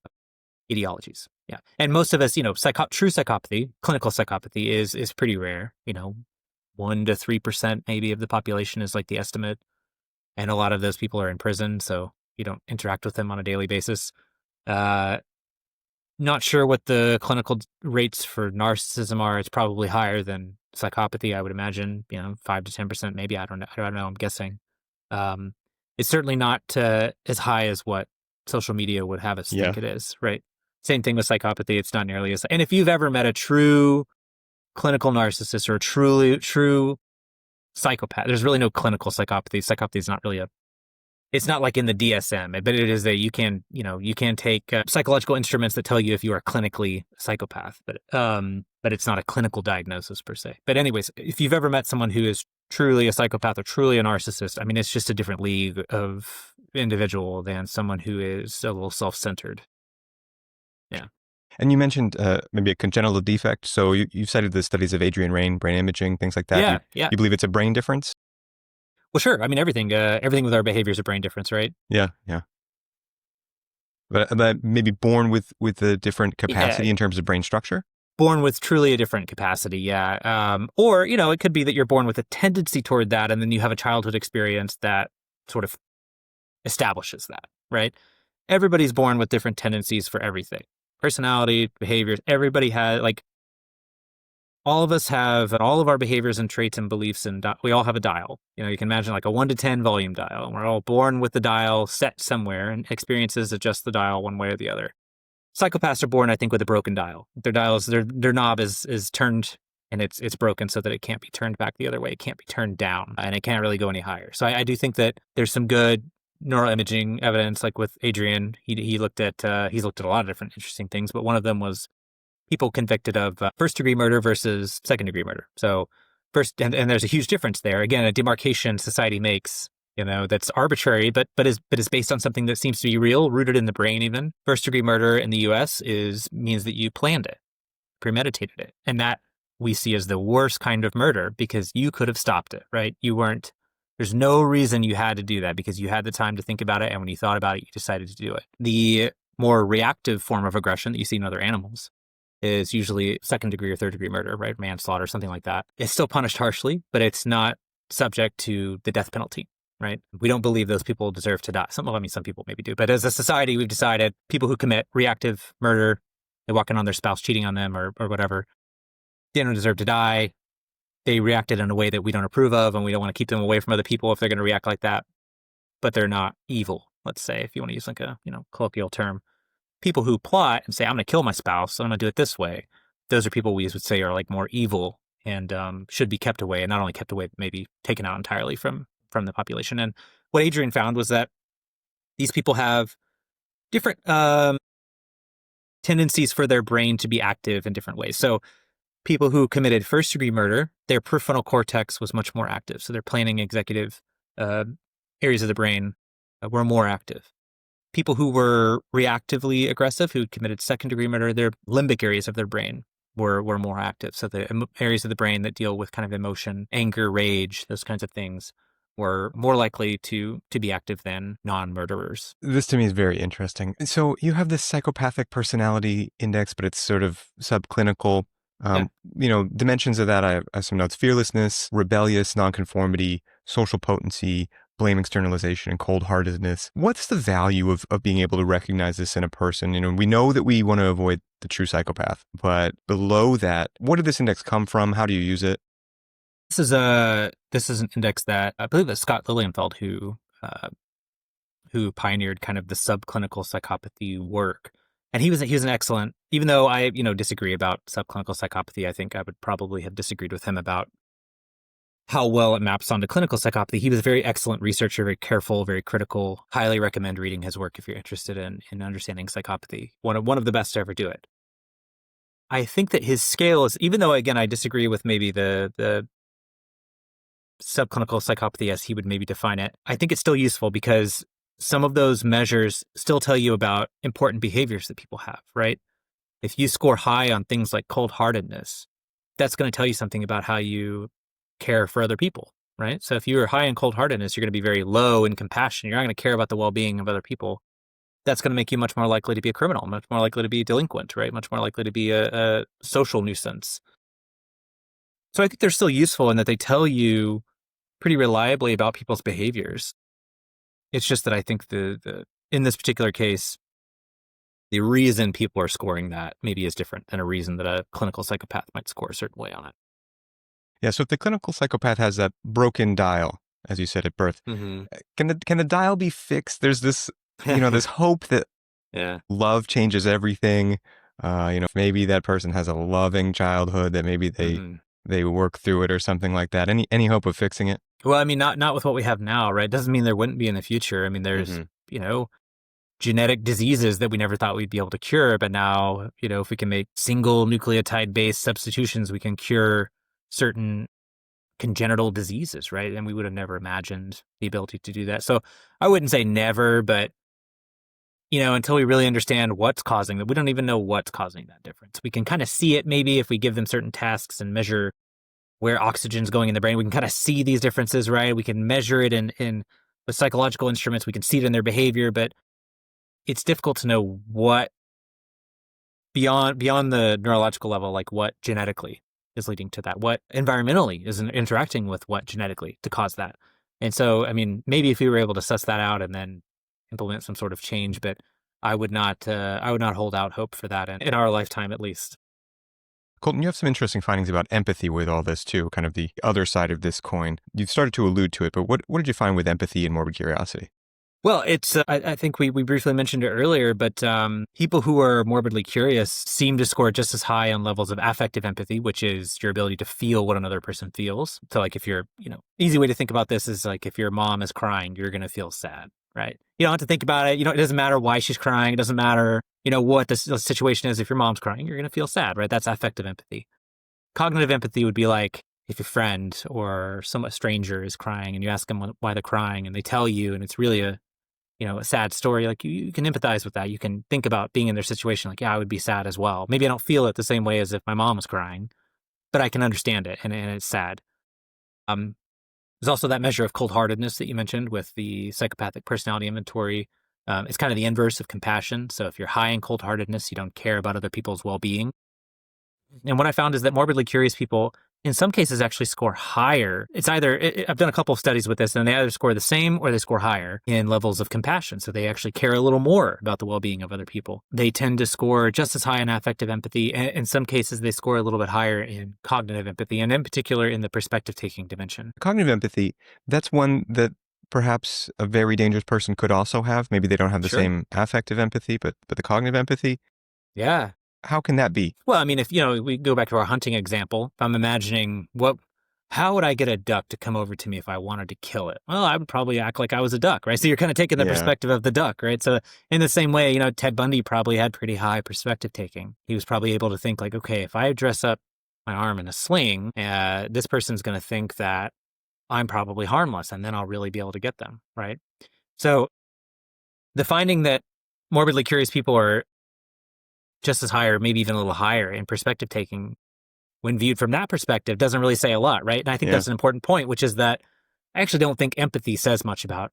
Speaker 1: etiologies. Yeah. And most of us, true psychopathy, clinical psychopathy is pretty rare. 1 to 3% maybe of the population is like the estimate. And a lot of those people are in prison, so you don't interact with them on a daily basis. Not sure what the clinical rates for narcissism are. It's probably higher than psychopathy, I would imagine, 5 to 10% maybe. I don't know. I'm guessing. It's certainly not as high as what social media would have us think it is, right? Same thing with psychopathy. It's not nearly as, and if you've ever met a true clinical narcissist or a true psychopath. There's really no clinical psychopathy. Psychopathy is not really it's not like in the DSM, but it is that you can take psychological instruments that tell you if you are clinically a psychopath, but it's not a clinical diagnosis per se. But anyways, if you've ever met someone who is truly a psychopath or truly a narcissist, I mean, it's just a different league of individual than someone who is a little self-centered. Yeah.
Speaker 2: And you mentioned maybe a congenital defect. So you've cited the studies of Adrian Raine, brain imaging, things like that.
Speaker 1: Yeah, yeah.
Speaker 2: You believe it's a brain difference?
Speaker 1: Well, sure. I mean, everything with our behavior is a brain difference, right?
Speaker 2: Yeah, yeah. But maybe born with a different capacity in terms of brain structure?
Speaker 1: Born with truly a different capacity, yeah. Or, it could be that you're born with a tendency toward that, and then you have a childhood experience that sort of establishes that, right? Everybody's born with different tendencies for everything. Personality, behaviors, everybody has, all of us have all of our behaviors and traits and beliefs, and we all have a dial. You can imagine like a 1 to 10 volume dial. We're all born with the dial set somewhere, and experiences adjust the dial one way or the other. Psychopaths are born, I think, with a broken dial. Their dials, their knob is turned, and it's broken so that it can't be turned back the other way. It can't be turned down, and it can't really go any higher. So I do think that there's some good neuroimaging evidence, like with Adrian. He's looked at a lot of different interesting things, but one of them was people convicted of first-degree murder versus second-degree murder. So and there's a huge difference there. Again, a demarcation society makes, that's arbitrary, but is based on something that seems to be real, rooted in the brain even. First-degree murder in the U.S. means that you planned it, premeditated it, and that we see as the worst kind of murder because you could have stopped it, right? There's no reason you had to do that because you had the time to think about it, and when you thought about it, you decided to do it. The more reactive form of aggression that you see in other animals is usually second degree or third degree murder, right? Manslaughter, something like that. It's still punished harshly, but it's not subject to the death penalty, right? We don't believe those people deserve to die. Some people maybe do, but as a society, we've decided people who commit reactive murder, they walk in on their spouse cheating on them or whatever, they don't deserve to die. They reacted in a way that we don't approve of, and we don't want to keep them away from other people if they're going to react like that. But they're not evil, let's say, if you want to use like a colloquial term. People who plot and say, I'm going to kill my spouse, I'm going to do it this way, those are people we would say are like more evil and should be kept away, and not only kept away, but maybe taken out entirely from the population. And what Adrian found was that these people have different tendencies for their brain to be active in different ways. So people who committed first-degree murder, their prefrontal cortex was much more active. So their planning executive areas of the brain were more active. People who were reactively aggressive, who committed second-degree murder, their limbic areas of their brain were more active. So the areas of the brain that deal with kind of emotion, anger, rage, those kinds of things were more likely to be active than non-murderers.
Speaker 2: This to me is very interesting. So you have this psychopathic personality index, but it's sort of subclinical. Dimensions of that, I have some notes: fearlessness, rebellious, nonconformity, social potency, blame externalization, and cold-heartedness. What's the value of being able to recognize this in a person? We know that we want to avoid the true psychopath, but below that, what did this index come from? How do you use it?
Speaker 1: This is an index that I believe that Scott Lilienfeld, who pioneered kind of the subclinical psychopathy work. And he was an excellent, even though I, disagree about subclinical psychopathy, I think I would probably have disagreed with him about how well it maps onto clinical psychopathy. He was a very excellent researcher, very careful, very critical. Highly recommend reading his work if you're interested in understanding psychopathy. One of the best to ever do it. I think that his scale is, even though, again, I disagree with maybe the subclinical psychopathy as he would maybe define it, I think it's still useful because some of those measures still tell you about important behaviors that people have, right? If you score high on things like cold-heartedness, that's going to tell you something about how you care for other people, right? So if you're high in cold-heartedness, you're going to be very low in compassion. You're not going to care about the well-being of other people. That's going to make you much more likely to be a criminal, much more likely to be a delinquent, right? Much more likely to be a social nuisance. So I think they're still useful in that they tell you pretty reliably about people's behaviors. It's just that I think in this particular case, the reason people are scoring that maybe is different than a reason that a clinical psychopath might score a certain way on it.
Speaker 2: Yeah, so if the clinical psychopath has that broken dial, as you said at birth, can the dial be fixed? There's this, this hope that love changes everything. Maybe that person has a loving childhood, that maybe they they work through it or something like that? Any hope of fixing it?
Speaker 1: Well, I mean, not with what we have now, right? Doesn't mean there wouldn't be in the future. I mean, there's, genetic diseases that we never thought we'd be able to cure, but now, if we can make single nucleotide-based substitutions, we can cure certain congenital diseases, right? And we would have never imagined the ability to do that. So I wouldn't say never, but until we really understand what's causing it, we don't even know what's causing that difference. We can kind of see it maybe if we give them certain tasks and measure where oxygen's going in the brain. We can kind of see these differences, right? We can measure it in with psychological instruments. We can see it in their behavior, but it's difficult to know what beyond the neurological level, like what genetically is leading to that, what environmentally is interacting with what genetically to cause that. And so, I mean, maybe if we were able to suss that out and then implement some sort of change, but I would not hold out hope for that in our lifetime, at least.
Speaker 2: Coltan, you have some interesting findings about empathy with all this too, kind of the other side of this coin. You've started to allude to it, but what did you find with empathy and morbid curiosity?
Speaker 1: Well, it's, I think we briefly mentioned it earlier, but people who are morbidly curious seem to score just as high on levels of affective empathy, which is your ability to feel what another person feels. So like if you're, easy way to think about this is like if your mom is crying, you're going to feel sad, right? You don't have to think about it. It doesn't matter why she's crying. It doesn't matter, what the situation is. If your mom's crying, you're going to feel sad, right? That's affective empathy. Cognitive empathy would be like if a friend or a stranger is crying and you ask them why they're crying and they tell you, and it's really a sad story, like you can empathize with that. You can think about being in their situation, like, yeah, I would be sad as well. Maybe I don't feel it the same way as if my mom was crying, but I can understand it, and it's sad. There's also that measure of cold-heartedness that you mentioned with the psychopathic personality inventory. It's kind of the inverse of compassion. So if you're high in cold-heartedness, you don't care about other people's well-being. And what I found is that morbidly curious people, in some cases, actually score higher. It's either, I've done a couple of studies with this, and they either score the same or they score higher in levels of compassion. So they actually care a little more about the well-being of other people. They tend to score just as high in affective empathy. And in some cases, they score a little bit higher in cognitive empathy, and in particular in the perspective-taking dimension.
Speaker 2: Cognitive empathy, that's one that perhaps a very dangerous person could also have. Maybe they don't have the same affective empathy, but the cognitive empathy.
Speaker 1: Yeah.
Speaker 2: How can that be?
Speaker 1: Well, I mean, if, we go back to our hunting example, if I'm imagining how would I get a duck to come over to me if I wanted to kill it? Well, I would probably act like I was a duck, right? So you're kind of taking the perspective of the duck, right? So in the same way, Ted Bundy probably had pretty high perspective taking. He was probably able to think like, okay, if I dress up my arm in a sling, this person's going to think that I'm probably harmless, and then I'll really be able to get them, right? So the finding that morbidly curious people are just as high or maybe even a little higher in perspective taking when viewed from that perspective doesn't really say a lot, right? And I think that's an important point, which is that I actually don't think empathy says much about.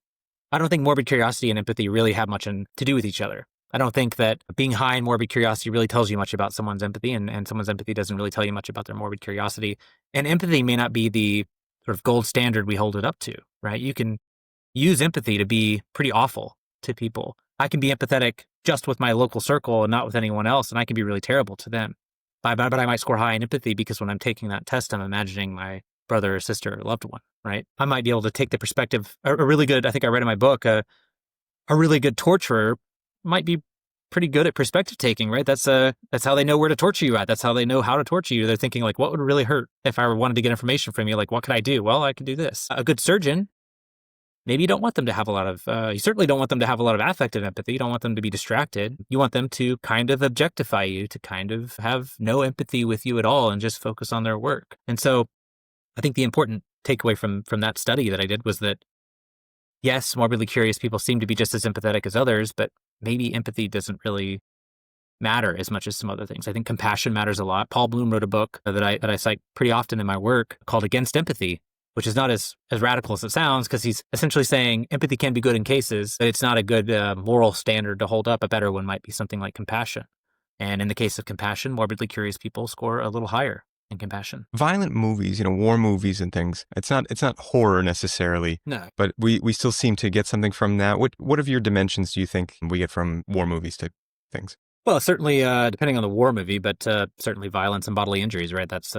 Speaker 1: I don't think morbid curiosity and empathy really have much to do with each other. I don't think that being high in morbid curiosity really tells you much about someone's empathy, and someone's empathy doesn't really tell you much about their morbid curiosity. And empathy may not be the sort of gold standard we hold it up to, right? You can use empathy to be pretty awful to people. I can be empathetic just with my local circle and not with anyone else, and I can be really terrible to them. But I might score high in empathy because when I'm taking that test, I'm imagining my brother or sister or loved one, right? I might be able to take the perspective, a really good, I think I read in my book, a really good torturer might be pretty good at perspective taking, right? That's how they know where to torture you at. That's how they know how to torture you. They're thinking like, what would really hurt if I wanted to get information from you? Like, what could I do? Well, I could do this. A good surgeon, maybe you don't want them to have a lot of, you certainly don't want them to have a lot of affective empathy. You don't want them to be distracted. You want them to kind of objectify you, to kind of have no empathy with you at all and just focus on their work. And so I think the important takeaway from that study that I did was that, yes, morbidly curious people seem to be just as empathetic as others, but maybe empathy doesn't really matter as much as some other things. I think compassion matters a lot. Paul Bloom wrote a book that I cite pretty often in my work called Against Empathy, which is not as radical as it sounds, because he's essentially saying empathy can be good in cases, but it's not a good moral standard to hold up. A better one might be something like compassion. And in the case of compassion, morbidly curious people score a little higher in compassion.
Speaker 2: Violent movies, war movies and things. It's not horror necessarily.
Speaker 1: No.
Speaker 2: But we still seem to get something from that. What of your dimensions do you think we get from war movies to things?
Speaker 1: Well, certainly depending on the war movie, but certainly violence and bodily injuries, right? That's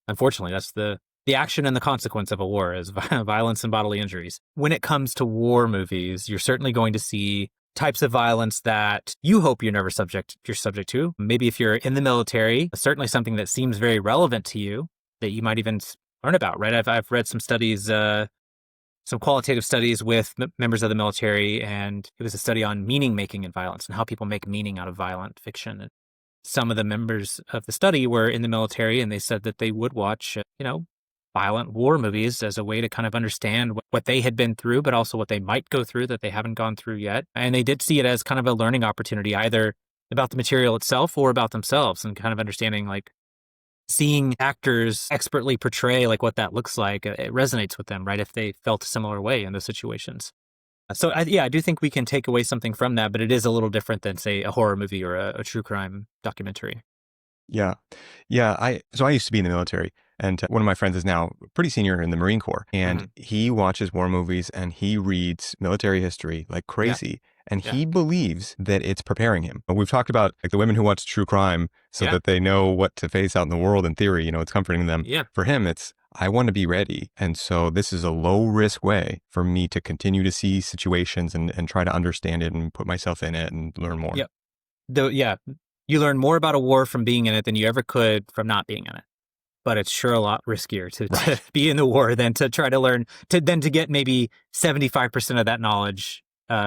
Speaker 1: unfortunately that's the action and the consequence of a war is violence and bodily injuries. When it comes to war movies, you're certainly going to see types of violence that you hope you're never subject to. Maybe if you're in the military, certainly something that seems very relevant to you that you might even learn about, right? I've read some studies, some qualitative studies with members of the military, and it was a study on meaning making in violence and how people make meaning out of violent fiction. And some of the members of the study were in the military, and they said that they would watch, violent war movies as a way to kind of understand what they had been through, but also what they might go through that they haven't gone through yet. And they did see it as kind of a learning opportunity, either about the material itself or about themselves, and kind of understanding, like, seeing actors expertly portray like what that looks like. It resonates with them, right? If they felt a similar way in those situations. So I do think we can take away something from that, but it is a little different than, say, a horror movie or a true crime documentary.
Speaker 2: Yeah. Yeah. I used to be in the military, and one of my friends is now pretty senior in the Marine Corps, and he watches war movies and he reads military history like crazy. And he believes that it's preparing him. We've talked about like the women who watch true crime so that they know what to face out in the world. In theory, it's comforting them.
Speaker 1: Yeah.
Speaker 2: For him, it's, I want to be ready. And so this is a low risk way for me to continue to see situations and try to understand it and put myself in it and learn more.
Speaker 1: Yep. You learn more about a war from being in it than you ever could from not being in it. But it's sure a lot riskier to be in the war than to try to learn, to get maybe 75% of that knowledge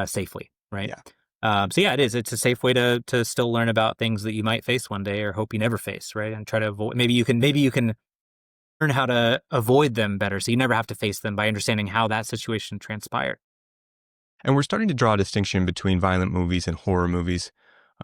Speaker 1: safely, right?
Speaker 2: Yeah.
Speaker 1: So yeah, it is. It's a safe way to still learn about things that you might face one day or hope you never face, right? And try to avoid. Maybe you can learn how to avoid them better, so you never have to face them by understanding how that situation transpired.
Speaker 2: And we're starting to draw a distinction between violent movies and horror movies.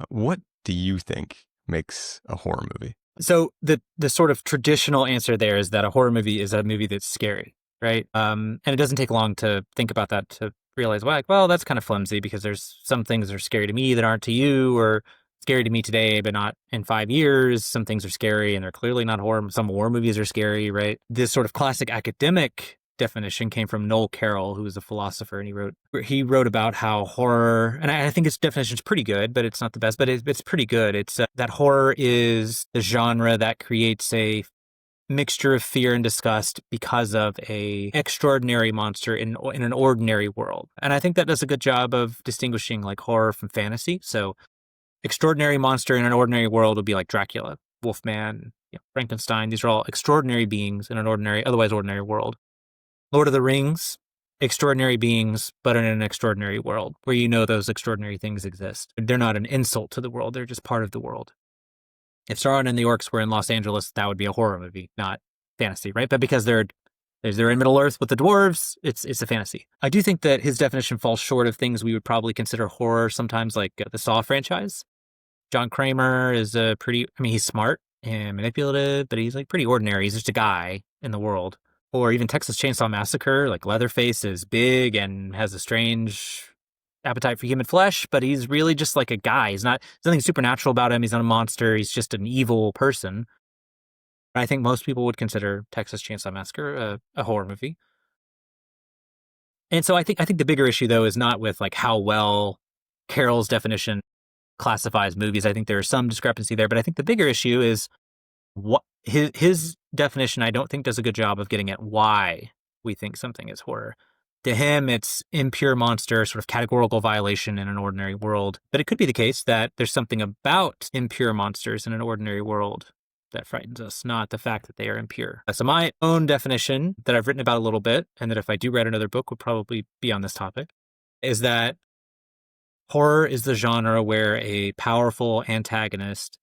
Speaker 2: What do you think makes a horror movie?
Speaker 1: So the sort of traditional answer there is that a horror movie is a movie that's scary, right? And it doesn't take long to think about that to realize, well, that's kind of flimsy, because there's some things that are scary to me that aren't to you, or scary to me today, but not in 5 years. Some things are scary and they're clearly not horror. Some war movies are scary, right? This sort of classic academic definition came from Noel Carroll, who was a philosopher, and he wrote about how horror, and I think his definition is pretty good, but it's not the best, but it's pretty good. It's that horror is the genre that creates a mixture of fear and disgust because of a extraordinary monster in an ordinary world. And I think that does a good job of distinguishing like horror from fantasy. So extraordinary monster in an ordinary world would be like Dracula, Wolfman, Frankenstein. These are all extraordinary beings in an otherwise ordinary world. Lord of the Rings, extraordinary beings, but in an extraordinary world where those extraordinary things exist. They're not an insult to the world. They're just part of the world. If Sauron and the orcs were in Los Angeles, that would be a horror movie, not fantasy, right? But because they're in Middle Earth with the dwarves, it's a fantasy. I do think that his definition falls short of things we would probably consider horror sometimes, like the Saw franchise. John Kramer is he's smart and manipulative, but he's like pretty ordinary. He's just a guy in the world. Or even Texas Chainsaw Massacre, like Leatherface is big and has a strange appetite for human flesh, but he's really just like a guy. There's nothing supernatural about him. He's not a monster. He's just an evil person. I think most people would consider Texas Chainsaw Massacre a horror movie. And so I think the bigger issue, though, is not with like how well Carroll's definition classifies movies. I think there is some discrepancy there, but I think the bigger issue is what his definition, I don't think, does a good job of getting at why we think something is horror. To him, it's impure monster, sort of categorical violation in an ordinary world. But it could be the case that there's something about impure monsters in an ordinary world that frightens us, not the fact that they are impure. So my own definition that I've written about a little bit, and that if I do write another book would probably be on this topic, is that horror is the genre where a powerful antagonist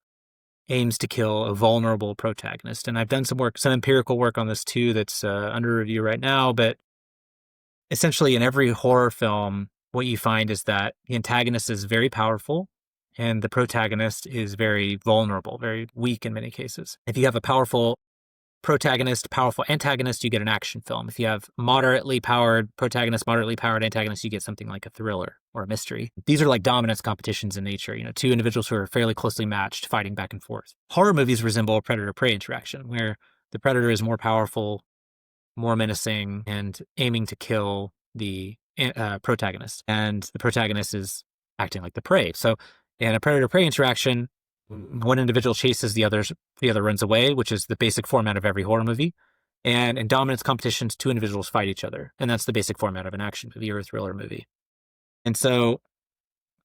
Speaker 1: aims to kill a vulnerable protagonist. And I've done some empirical work on this too that's under review right now. But essentially in every horror film, what you find is that the antagonist is very powerful and the protagonist is very vulnerable, very weak in many cases. If you have a powerful protagonist, powerful antagonist, you get an action film. If you have moderately powered protagonist, moderately powered antagonist, you get something like a thriller or a mystery. These are like dominance competitions in nature, two individuals who are fairly closely matched fighting back and forth. Horror movies resemble a predator-prey interaction where the predator is more powerful, more menacing, and aiming to kill the protagonist. And the protagonist is acting like the prey. So in a predator-prey interaction, one individual chases the other runs away, which is the basic format of every horror movie. And in dominance competitions, two individuals fight each other. And that's the basic format of an action movie or a thriller movie. And so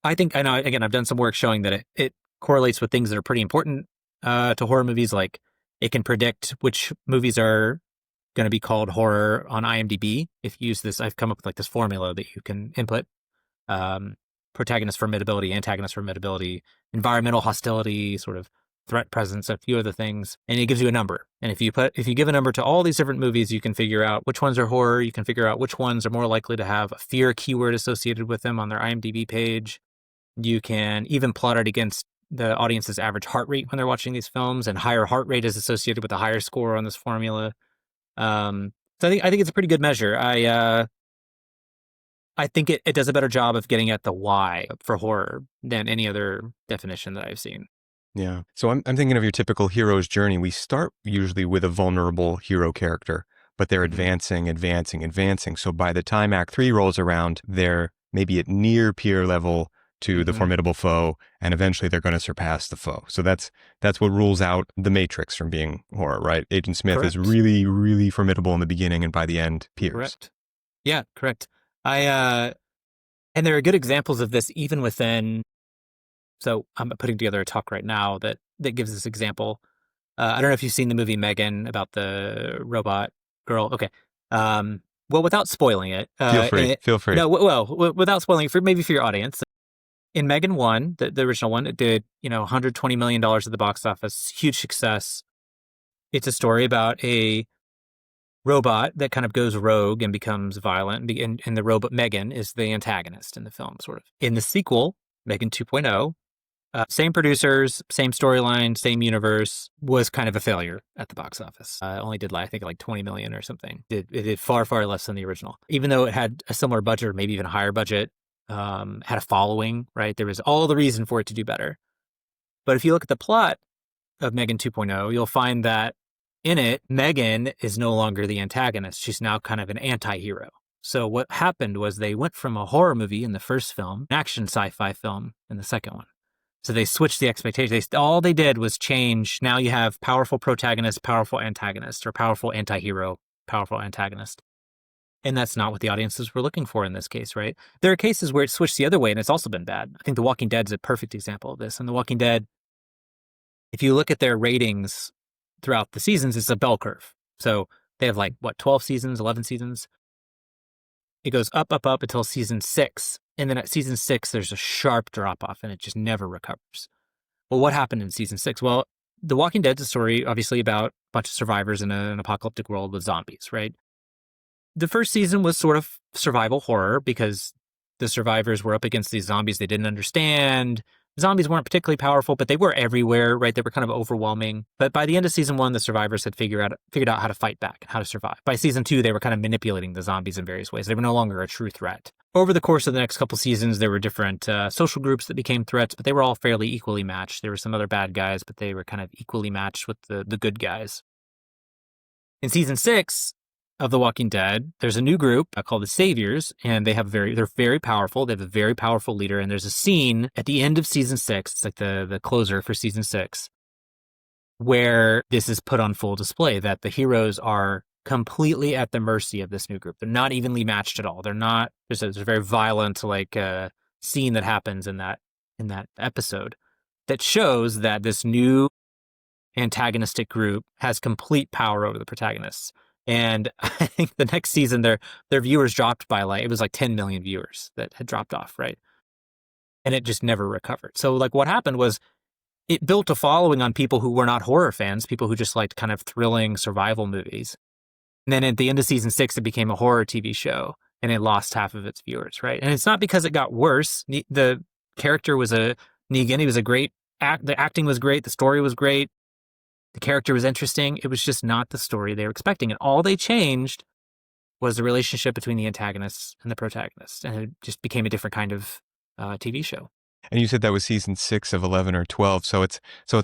Speaker 1: I know, again, I've done some work showing that it correlates with things that are pretty important to horror movies, like It can predict which movies are going to be called horror on IMDb. If you use this, I've come up with like this formula that you can input. Protagonist formidability, antagonist formidability, environmental hostility, sort of threat presence, a few other things, and it gives you a number. And if you give a number to all these different movies, you can figure out which ones are horror. You can figure out which ones are more likely to have a fear keyword associated with them on their IMDb page. You can even plot it against the audience's average heart rate when they're watching these films, and higher heart rate is associated with a higher score on this formula. So I think it's a pretty good measure. I think it does a better job of getting at the why for horror than any other definition that I've seen.
Speaker 2: Yeah. So I'm thinking of your typical hero's journey. We start usually with a vulnerable hero character, but they're advancing. So by the time Act 3 rolls around, they're maybe at near peer level to the formidable foe, and eventually they're going to surpass the foe. So that's what rules out The Matrix from being horror, right? Agent Smith is really, really formidable in the beginning, and by the end, peers.
Speaker 1: Correct. Yeah, correct. And there are good examples of this even within. So I'm putting together a talk right now that gives this example. I don't know if you've seen the movie Megan about the robot girl. Okay. Well, without spoiling it.
Speaker 2: Feel free.
Speaker 1: No, well, without spoiling it, maybe for your audience. In Megan 1, the original one, it did, $120 million at the box office, huge success. It's a story about a robot that kind of goes rogue and becomes violent, and the robot Megan is the antagonist in the film, sort of. In the sequel, Megan 2.0, same producers, same storyline, same universe, was kind of a failure at the box office. Only did, I think, like 20 million or something. It did far, far less than the original. Even though it had a similar budget, or maybe even a higher budget, had a following, right? There was all the reason for it to do better. But if you look at the plot of Megan 2.0, you'll find that in it, Megan is no longer the antagonist. She's now kind of an anti-hero. So what happened was they went from a horror movie in the first film, an action sci-fi film in the second one. So they switched the expectations. All they did was change. Now you have powerful protagonist, powerful antagonist, or powerful anti-hero, powerful antagonist. And that's not what the audiences were looking for in this case, right? There are cases where it switched the other way and it's also been bad. I think The Walking Dead is a perfect example of this. And The Walking Dead, if you look at their ratings throughout the seasons, it's a bell curve. So they have 12 seasons, 11 seasons. It goes up until season 6. And then at season 6, there's a sharp drop off and it just never recovers. Well, what happened in season 6? Well, The Walking Dead's a story obviously about a bunch of survivors in an apocalyptic world with zombies, right? The first season was sort of survival horror because the survivors were up against these zombies they didn't understand. Zombies weren't particularly powerful, but they were everywhere, right? They were kind of overwhelming. But by the end of season 1, the survivors had figured out how to fight back and how to survive. By season 2, they were kind of manipulating the zombies in various ways. They were no longer a true threat. Over the course of the next couple seasons, there were different social groups that became threats, but they were all fairly equally matched. There were some other bad guys, but they were kind of equally matched with the good guys. In season 6 of The Walking Dead, there's a new group called the Saviors, and they're very powerful. They have a very powerful leader, and there's a scene at the end of season 6, it's like the closer for season 6, where this is put on full display, that the heroes are completely at the mercy of this new group. They're not evenly matched at all. There's a very violent scene that happens in that episode that shows that this new antagonistic group has complete power over the protagonists. And I think the next season, their viewers dropped by it was 10 million viewers that had dropped off, right? And it just never recovered. So what happened was it built a following on people who were not horror fans, people who just liked kind of thrilling survival movies. And then at the end of season 6, it became a horror TV show and it lost half of its viewers, right? And it's not because it got worse. The character was Negan. He was a great the acting was great. The story was great. The character was interesting. It was just not the story they were expecting. And all they changed was the relationship between the antagonists and the protagonists. And it just became a different kind of TV show.
Speaker 2: And you said that was season 6 of 11 or 12. So it's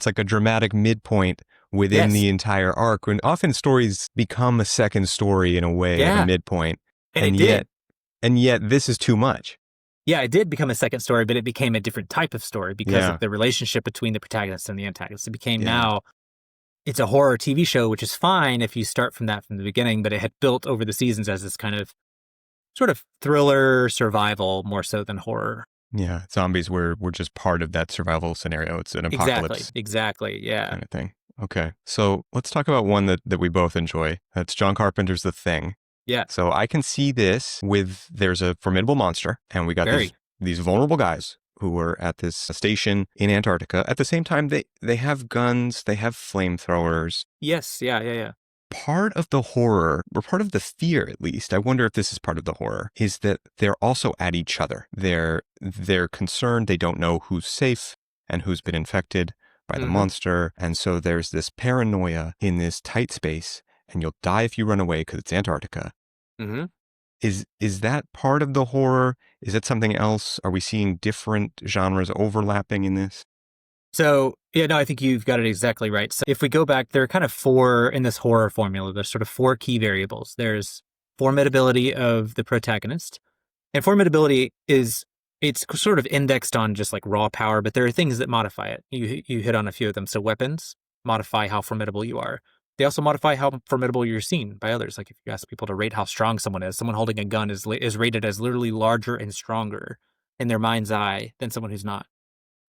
Speaker 2: like a dramatic midpoint within the entire arc. When often stories become a second story in a way at a midpoint. And yet this is too much.
Speaker 1: Yeah, it did become a second story, but it became a different type of story because of the relationship between the protagonist and the antagonist. It became now... It's a horror TV show, which is fine if you start from the beginning, but it had built over the seasons as this kind of sort of thriller survival more so than horror.
Speaker 2: Yeah, zombies were just part of that survival scenario. It's an apocalypse.
Speaker 1: Exactly, yeah.
Speaker 2: Kind of thing. Okay. So let's talk about one that we both enjoy. That's John Carpenter's The Thing.
Speaker 1: Yeah,
Speaker 2: So I can see this with, there's a formidable monster, and we got
Speaker 1: very.
Speaker 2: these vulnerable guys who were at this station in Antarctica. At the same time, they have guns, they have flamethrowers.
Speaker 1: Yes, yeah.
Speaker 2: Part of the horror, or part of the fear at least, I wonder if this is part of the horror, is that they're also at each other. They're concerned, they don't know who's safe and who's been infected by the monster. And so there's this paranoia in this tight space, and you'll die if you run away because it's Antarctica.
Speaker 1: Mm-hmm.
Speaker 2: Is that part of the horror? Is it something else? Are we seeing different genres overlapping in this?
Speaker 1: So, yeah, no, I think you've got it exactly right. So if we go back, there are kind of four in this horror formula. There's sort of four key variables. There's formidability of the protagonist. And formidability it's sort of indexed on just like raw power, but there are things that modify it. You hit on a few of them. So weapons modify how formidable you are. They also modify how formidable you're seen by others. Like if you ask people to rate how strong someone is, someone holding a gun is rated as literally larger and stronger in their mind's eye than someone who's not.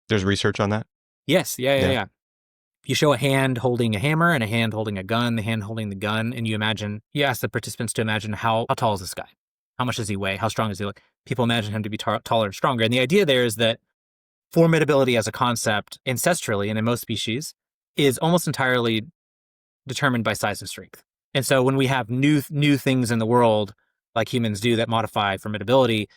Speaker 2: There's research on that?
Speaker 1: Yes, yeah. You show a hand holding a hammer and a hand holding a gun, the hand holding the gun, and you ask the participants to imagine how tall is this guy? How much does he weigh? How strong does he look? People imagine him to be taller and stronger. And the idea there is that formidability as a concept, ancestrally and in most species, is almost entirely determined by size and strength. And so when we have new things in the world, like humans do, that modify formidability,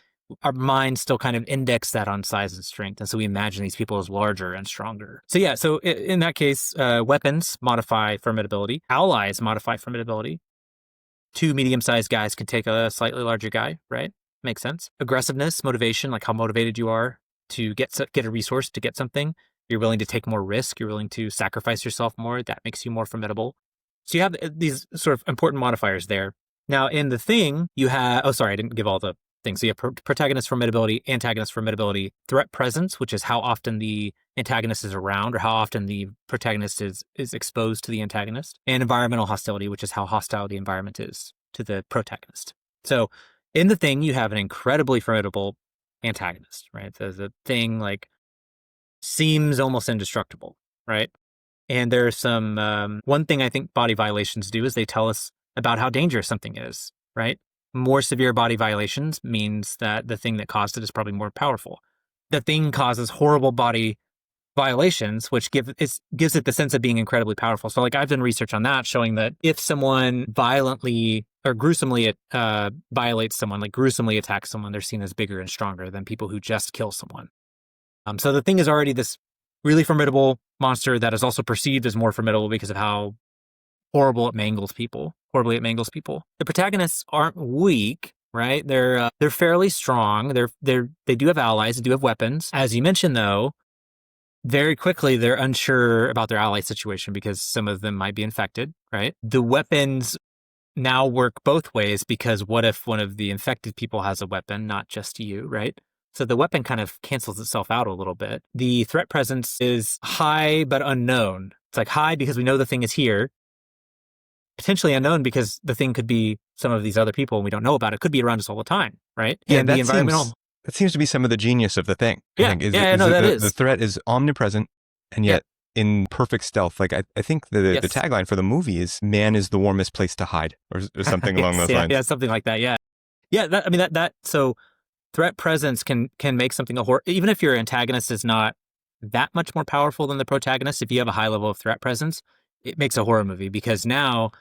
Speaker 1: our minds still kind of index that on size and strength. And so we imagine these people as larger and stronger. So yeah, so in that case, weapons modify formidability. Allies modify formidability. Two medium-sized guys can take a slightly larger guy, right? Makes sense. Aggressiveness, motivation, like how motivated you are to get a resource, to get something. You're willing to take more risk. You're willing to sacrifice yourself more. That makes you more formidable. So you have these sort of important modifiers there. Now, in The Thing, you have... Oh, sorry, I didn't give all the things. So you have protagonist formidability, antagonist formidability, threat presence, which is how often the antagonist is around or how often the protagonist is exposed to the antagonist, and environmental hostility, which is how hostile the environment is to the protagonist. So in The Thing, you have an incredibly formidable antagonist, right? The thing like seems almost indestructible, right? And there's some, one thing I think body violations do is they tell us about how dangerous something is, right? More severe body violations means that the thing that caused it is probably more powerful. The thing causes horrible body violations, which gives it the sense of being incredibly powerful. So like I've done research on that showing that if someone violently or gruesomely violates someone, like gruesomely attacks someone, they're seen as bigger and stronger than people who just kill someone. So the thing is already this really formidable monster that is also perceived as more formidable because of how horribly it mangles people. The protagonists aren't weak, right? They're fairly strong. They do have allies. They do have weapons. As you mentioned, though, very quickly they're unsure about their ally situation because some of them might be infected, right? The weapons now work both ways because what if one of the infected people has a weapon, not just you, right? So the weapon kind of cancels itself out a little bit. The threat presence is high but unknown. It's like high because we know the thing is here. Potentially unknown because the thing could be some of these other people and we don't know about it. Could be around us all the time, right?
Speaker 2: Yeah,
Speaker 1: and the environmental...
Speaker 2: that seems to be some of the genius of The Thing.
Speaker 1: Yeah,
Speaker 2: The threat is omnipresent and yet in perfect stealth. Like I think the tagline for the movie is "Man is the warmest place to hide" or something along those lines.
Speaker 1: Yeah, something like that. Yeah. So threat presence can make something a horror. Even if your antagonist is not that much more powerful than the protagonist, if you have a high level of threat presence, it makes a horror movie because now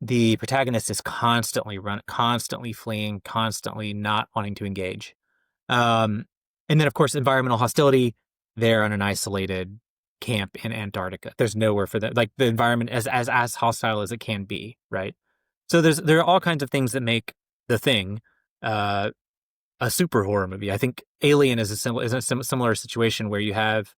Speaker 1: the protagonist is constantly fleeing, constantly not wanting to engage. And then, of course, environmental hostility. They're on an isolated camp in Antarctica. There's nowhere for them. Like the environment as hostile as it can be, right? So there are all kinds of things that make The Thing a super horror movie. I think Alien is a similar situation where you have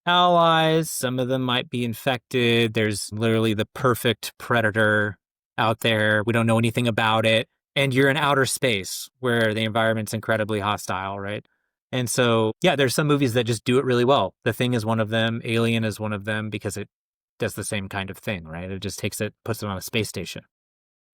Speaker 1: allies. Some of them might be infected. There's literally the perfect predator out there. We don't know anything about it. And you're in outer space where the environment's incredibly hostile, right? And so, yeah, there's some movies that just do it really well. The Thing is one of them. Alien is one of them because it does the same kind of thing, right? It just puts it on a space station.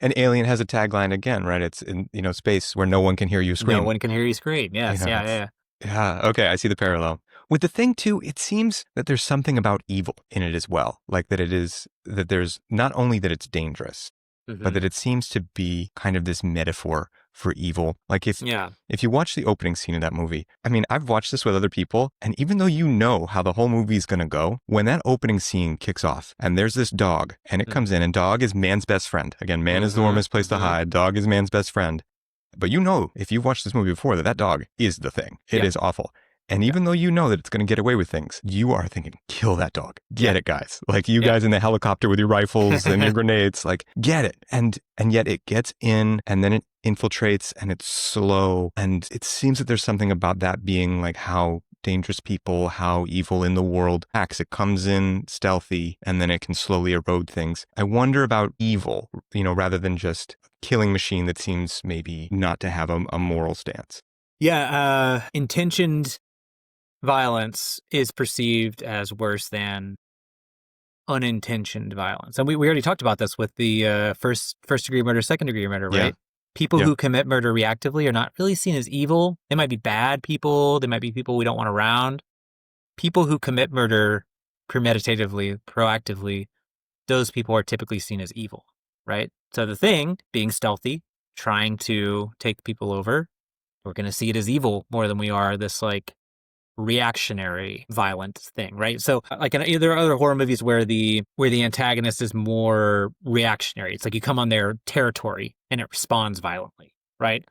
Speaker 2: And Alien has a tagline again, right? It's in, space where no one can hear you scream.
Speaker 1: No one can hear you scream. Yes, yeah.
Speaker 2: Yeah, okay, I see the parallel. With the thing too, it seems that there's something about evil in it as well. Like that there's not only that it's dangerous, but that it seems to be kind of this metaphor for evil. Like if you watch the opening scene of that movie, I mean, I've watched this with other people, and even though you know how the whole movie is going to go, when that opening scene kicks off and there's this dog and it comes in, and dog is man's best friend. Again, man is the warmest place to hide. Dog is man's best friend. But you know, if you've watched this movie before, that dog is the thing. It is awful. And even though you know that it's going to get away with things, you are thinking, kill that dog. Get it, guys. Like you guys in the helicopter with your rifles and your grenades, like get it. And yet it gets in and then it infiltrates and it's slow. And it seems that there's something about that being like how dangerous people, how evil in the world acts. It comes in stealthy and then it can slowly erode things. I wonder about evil, rather than just a killing machine that seems maybe not to have a moral stance.
Speaker 1: Yeah, intentioned violence is perceived as worse than unintentioned violence. And we already talked about this with the first degree murder, second degree murder, right?
Speaker 2: Yeah.
Speaker 1: People who commit murder reactively are not really seen as evil. They might be bad people. They might be people we don't want around. People who commit murder premeditatively, proactively, those people are typically seen as evil, right? So the thing, being stealthy, trying to take people over, we're going to see it as evil more than we are this like reactionary violent thing, right? So like there are other horror movies where the antagonist is more reactionary. It's like you come on their territory and it responds violently, right?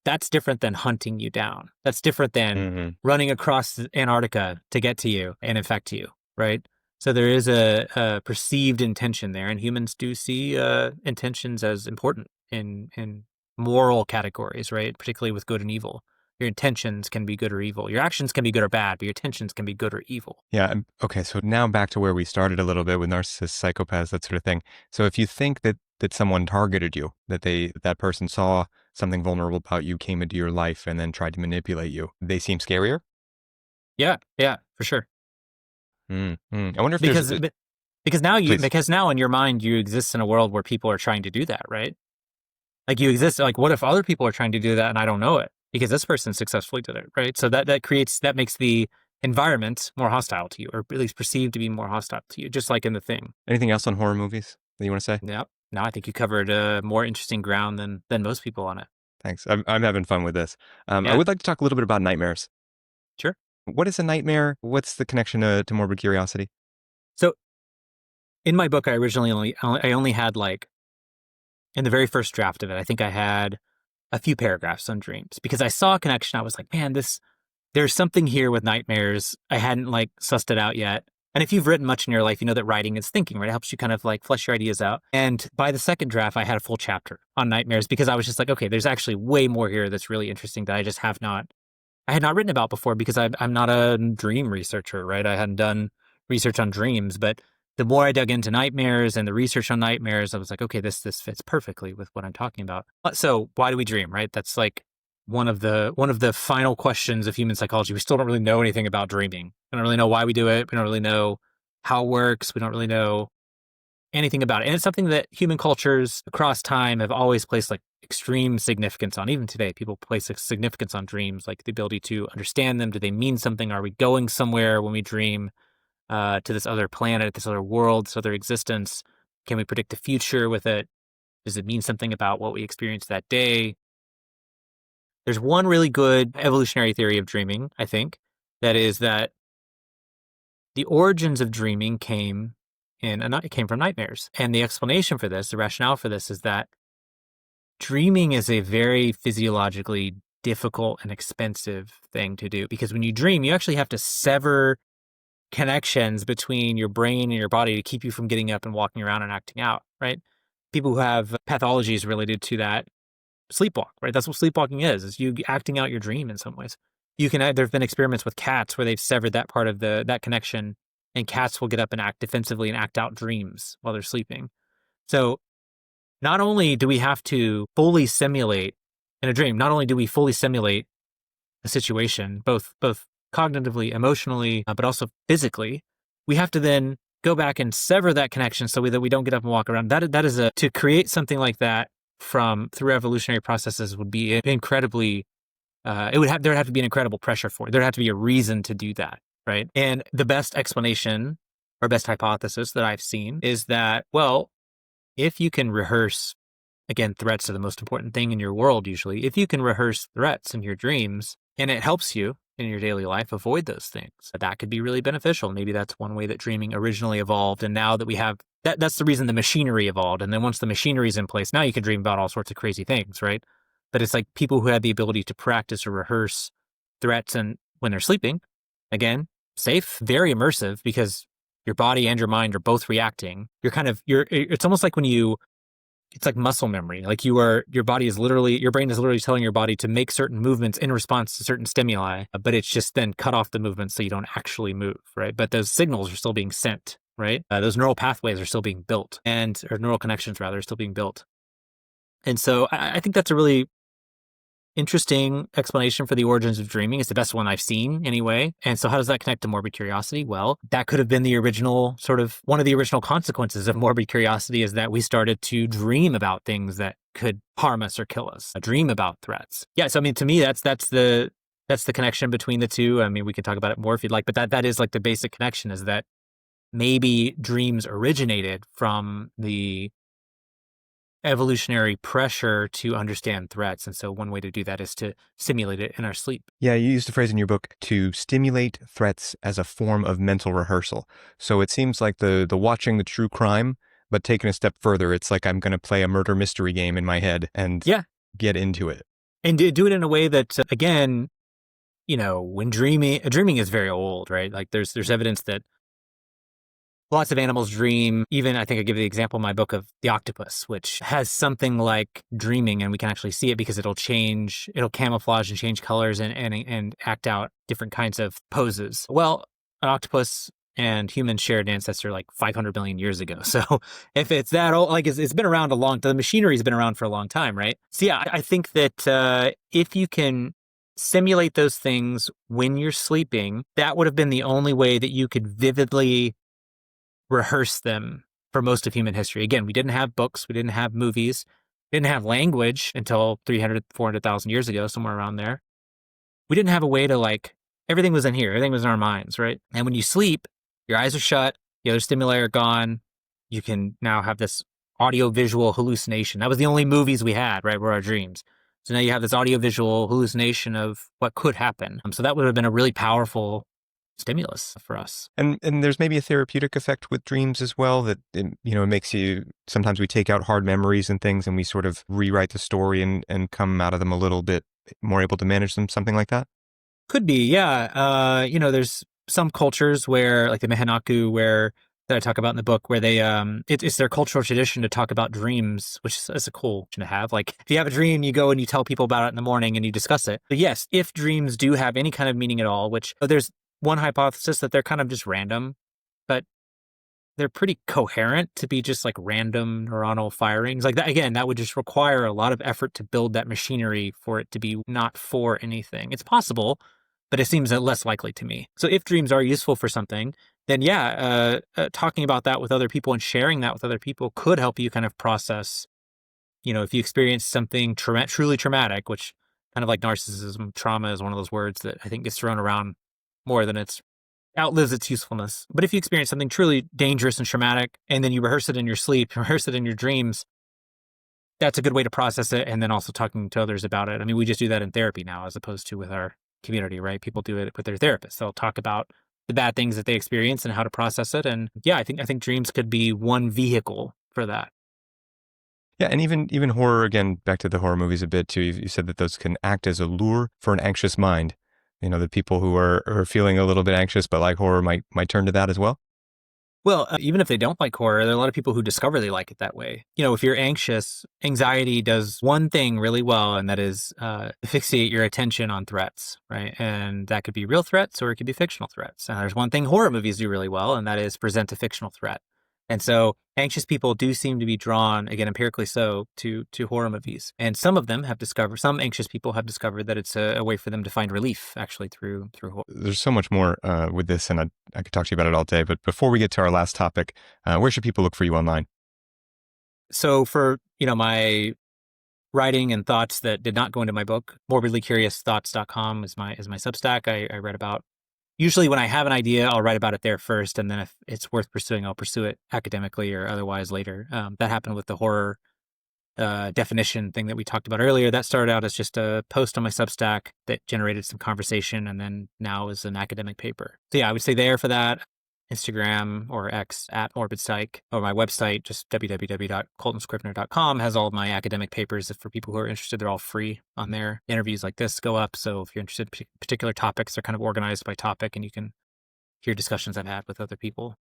Speaker 1: That's different than hunting you down. That's different than running across Antarctica to get to you and infect you, right? So there is a perceived intention there, and humans do see intentions as important in moral categories, right? Particularly with good and evil. Your intentions can be good or evil. Your actions can be good or bad, but your intentions can be good or evil.
Speaker 2: Yeah. Okay. So now back to where we started a little bit with narcissists, psychopaths, that sort of thing. So if you think that someone targeted you, that person saw something vulnerable about you, came into your life, and then tried to manipulate you, they seem scarier?
Speaker 1: Yeah, for sure.
Speaker 2: I wonder if
Speaker 1: because now in your mind you exist in a world where people are trying to do that, right? Like you exist. Like what if other people are trying to do that and I don't know it? Because this person successfully did it, right? So that makes the environment more hostile to you, or at least perceived to be more hostile to you, just like in The Thing.
Speaker 2: Anything else on horror movies that you want to say?
Speaker 1: Yeah. No, I think you covered more interesting ground than most people on it.
Speaker 2: Thanks. I'm having fun with this. I would like to talk a little bit about nightmares.
Speaker 1: Sure.
Speaker 2: What is a nightmare? What's the connection to Morbid Curiosity?
Speaker 1: So in my book, I originally only had like, in the very first draft of it, I think I had a few paragraphs on dreams because I saw a connection. I was like, man, there's something here with nightmares. I hadn't like sussed it out yet. And if you've written much in your life, you know that writing is thinking, right? It helps you kind of like flesh your ideas out. And by the second draft, I had a full chapter on nightmares because I was just like, okay, there's actually way more here that's really interesting that I had not written about before because I'm not a dream researcher, right? I hadn't done research on dreams, but the more I dug into nightmares and the research on nightmares, I was like, okay, this fits perfectly with what I'm talking about. So why do we dream, right? That's like one of the final questions of human psychology. We still don't really know anything about dreaming. We don't really know why we do it. We don't really know how it works. We don't really know anything about it. And it's something that human cultures across time have always placed like extreme significance on. Even today, people place a significance on dreams, like the ability to understand them. Do they mean something? Are we going somewhere when we dream? To this other planet, this other world, this other existence? Can we predict the future with it? Does it mean something about what we experienced that day? There's one really good evolutionary theory of dreaming, I think, that is that the origins of dreaming came from nightmares. And the explanation for this, the rationale for this, is that dreaming is a very physiologically difficult and expensive thing to do because when you dream, you actually have to sever connections between your brain and your body to keep you from getting up and walking around and acting out, right? People who have pathologies related to that sleepwalk, right? That's what sleepwalking is you acting out your dream in some ways. There've been experiments with cats where they've severed that part of that connection, and cats will get up and act defensively and act out dreams while they're sleeping. So not only do we have to fully simulate in a dream, not only do we fully simulate a situation, both cognitively, emotionally, but also physically, we have to then go back and sever that connection so that we don't get up and walk around. That is to create something like that through evolutionary processes would be incredibly, there'd have to be an incredible pressure for it. There'd have to be a reason to do that. right? And the best explanation or best hypothesis that I've seen is that, well, if you can rehearse, again, threats are the most important thing in your world usually. If you can rehearse threats in your dreams and it helps you in your daily life avoid those things, that could be really beneficial. Maybe that's one way that dreaming originally evolved. And now that we have that's the reason the machinery evolved. And then once the machinery is in place, now you can dream about all sorts of crazy things, right? But it's like people who had the ability to practice or rehearse threats and when they're sleeping, again, safe, very immersive because your body and your mind are both reacting. It's almost like it's like muscle memory. Like your brain is literally telling your body to make certain movements in response to certain stimuli, but it's just then cut off the movement so you don't actually move, right? But those signals are still being sent, right? Those neural pathways are still being built or neural connections rather are still being built. And so I think that's a really interesting explanation for the origins of dreaming. It's the best one I've seen anyway. And so how does that connect to morbid curiosity? Well, that could have been one of the original consequences of morbid curiosity is that we started to dream about things that could harm us or kill us, dream about threats. Yeah. So, I mean, to me, that's the connection between the two. I mean, we can talk about it more if you'd like, but that is like the basic connection is that maybe dreams originated from the evolutionary pressure to understand threats. And so one way to do that is to simulate it in our sleep.
Speaker 2: Yeah, you used a phrase in your book to stimulate threats as a form of mental rehearsal. So it seems like the watching the true crime, but taken a step further, it's like I'm going to play a murder mystery game in my head and get into it.
Speaker 1: And do it in a way that, again, when dreaming is very old, right? Like there's evidence that lots of animals dream. Even I think I give the example in my book of the octopus, which has something like dreaming, and we can actually see it because it'll camouflage and change colors and act out different kinds of poses. Well, an octopus and humans shared an ancestor like 500 million years ago. So if it's that old, like it's been around the machinery's been around for a long time, right? So yeah, I think that if you can simulate those things when you're sleeping, that would have been the only way that you could vividly rehearse them for most of human history. Again, we didn't have books, we didn't have movies, we didn't have language until 300, 400,000 years ago, somewhere around there. We didn't have a way to everything was in here, everything was in our minds, right? And when you sleep, your eyes are shut, the other stimuli are gone. You can now have this audio-visual hallucination. That was the only movies we had, right, were our dreams. So now you have this audio-visual hallucination of what could happen. So that would have been a really powerful stimulus for us.
Speaker 2: And there's maybe a therapeutic effect with dreams as well that, it makes sometimes we take out hard memories and things and we sort of rewrite the story and come out of them a little bit more able to manage them, something like that?
Speaker 1: Could be, yeah. There's some cultures where, like the Mehinaku, that I talk about in the book, where they, it's their cultural tradition to talk about dreams, which is a cool tradition to have. Like if you have a dream, you go and you tell people about it in the morning and you discuss it. But yes, if dreams do have any kind of meaning at all, which there's one hypothesis that they're kind of just random, but they're pretty coherent to be just like random neuronal firings. Like that, again, that would just require a lot of effort to build that machinery for it to be not for anything. It's possible, but it seems less likely to me. So if dreams are useful for something, then talking about that with other people and sharing that with other people could help you kind of process, if you experience something truly traumatic, which kind of like narcissism, trauma is one of those words that I think gets thrown around more than it's outlives its usefulness. But if you experience something truly dangerous and traumatic, and then you rehearse it in your sleep, rehearse it in your dreams, that's a good way to process it. And then also talking to others about it. I mean, we just do that in therapy now, as opposed to with our community, right? People do it with their therapists. They'll talk about the bad things that they experience and how to process it. And yeah, I think dreams could be one vehicle for that.
Speaker 2: Yeah, and even horror, again, back to the horror movies a bit too, you said that those can act as a lure for an anxious mind. The people who are feeling a little bit anxious but like horror might turn to that as well?
Speaker 1: Well, even if they don't like horror, there are a lot of people who discover they like it that way. If you're anxious, anxiety does one thing really well, and that is fixate your attention on threats, right? And that could be real threats or it could be fictional threats. And there's one thing horror movies do really well, and that is present a fictional threat. And so anxious people do seem to be drawn, again, empirically so, to horror movies. And some anxious people have discovered that it's a way for them to find relief, actually, through horror.
Speaker 2: There's so much more with this, and I could talk to you about it all day. But before we get to our last topic, where should people look for you online?
Speaker 1: So for, my writing and thoughts that did not go into my book, morbidlycuriousthoughts.com is my Substack. I read about usually when I have an idea, I'll write about it there first. And then if it's worth pursuing, I'll pursue it academically or otherwise later. That happened with the horror definition thing that we talked about earlier. That started out as just a post on my Substack that generated some conversation, and then now is an academic paper. So yeah, I would say there for that. Instagram or X at Morbid Psych, or my website, just www.coltanscrivner.com, has all of my academic papers. For people who are interested, they're all free on there. Interviews like this go up. So if you're interested in particular topics, they're kind of organized by topic, and you can hear discussions I've had with other people.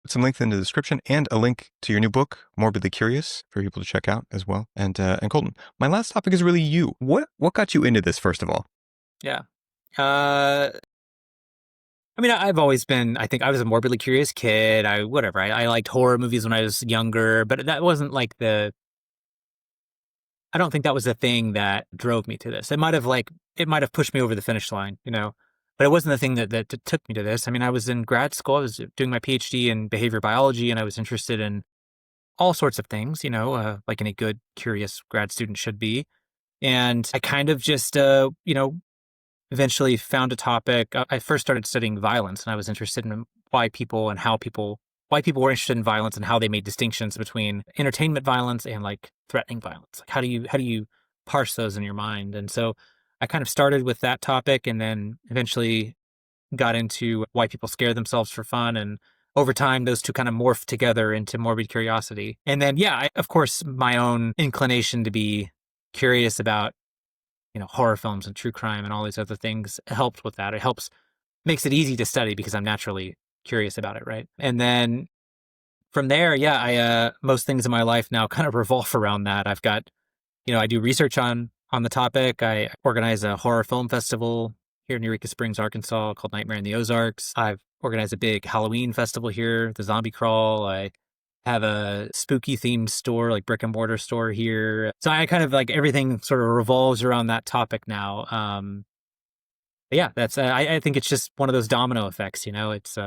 Speaker 2: Put some links in the description and a link to your new book, Morbidly Curious, for people to check out as well. And Coltan, my last topic is really you. What got you into this, first of all?
Speaker 1: Yeah. I mean, I've always been, I think I was a morbidly curious kid. I liked horror movies when I was younger, but that wasn't like I don't think that was the thing that drove me to this. It might have pushed me over the finish line, but it wasn't the thing that took me to this. I mean, I was in grad school, I was doing my PhD in behavior biology, and I was interested in all sorts of things, like any good, curious grad student should be. And I kind of just, eventually found a topic. I first started studying violence, and I was interested in why people were interested in violence and how they made distinctions between entertainment violence and like threatening violence. Like how do you parse those in your mind? And so I kind of started with that topic, and then eventually got into why people scare themselves for fun. And over time, those two kind of morphed together into morbid curiosity. And then, of course, my own inclination to be curious about horror films and true crime and all these other things helped with that. It makes it easy to study because I'm naturally curious about it, right? And then from there, most things in my life now kind of revolve around that. I've got, I do research on the topic. I organize a horror film festival here in Eureka Springs, Arkansas, called Nightmare in the Ozarks. I've organized a big Halloween festival here, the Zombie Crawl. I have a spooky themed store, like brick and mortar store here. So I kind of like everything sort of revolves around that topic now. That's, I think it's just one of those domino effects, it's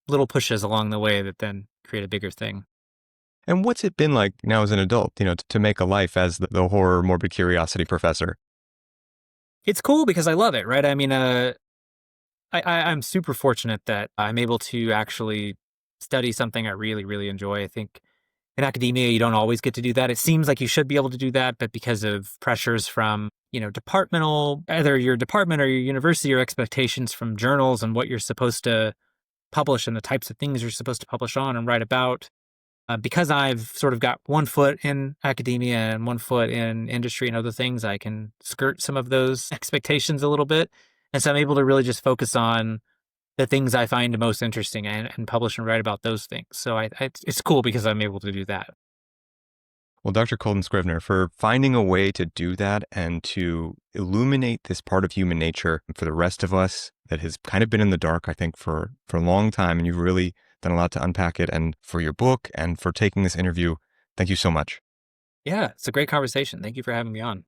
Speaker 1: little pushes along the way that then create a bigger thing.
Speaker 2: And what's it been like now as an adult, to make a life as the horror morbid curiosity professor?
Speaker 1: It's cool because I love it, right? I mean, I'm super fortunate that I'm able to actually study something I really, really enjoy. I think in academia, you don't always get to do that. It seems like you should be able to do that, but because of pressures from, either your department or your university, or expectations from journals and what you're supposed to publish and the types of things you're supposed to publish on and write about, because I've sort of got one foot in academia and one foot in industry and other things, I can skirt some of those expectations a little bit. And so I'm able to really just focus on the things I find most interesting and publish and write about those things. So it's cool because I'm able to do that.
Speaker 2: Well, Dr. Coltan Scrivner, for finding a way to do that and to illuminate this part of human nature for the rest of us that has kind of been in the dark, I think, for a long time, and you've really done a lot to unpack it, and for your book and for taking this interview, thank you so much.
Speaker 1: Yeah, it's a great conversation. Thank you for having me on.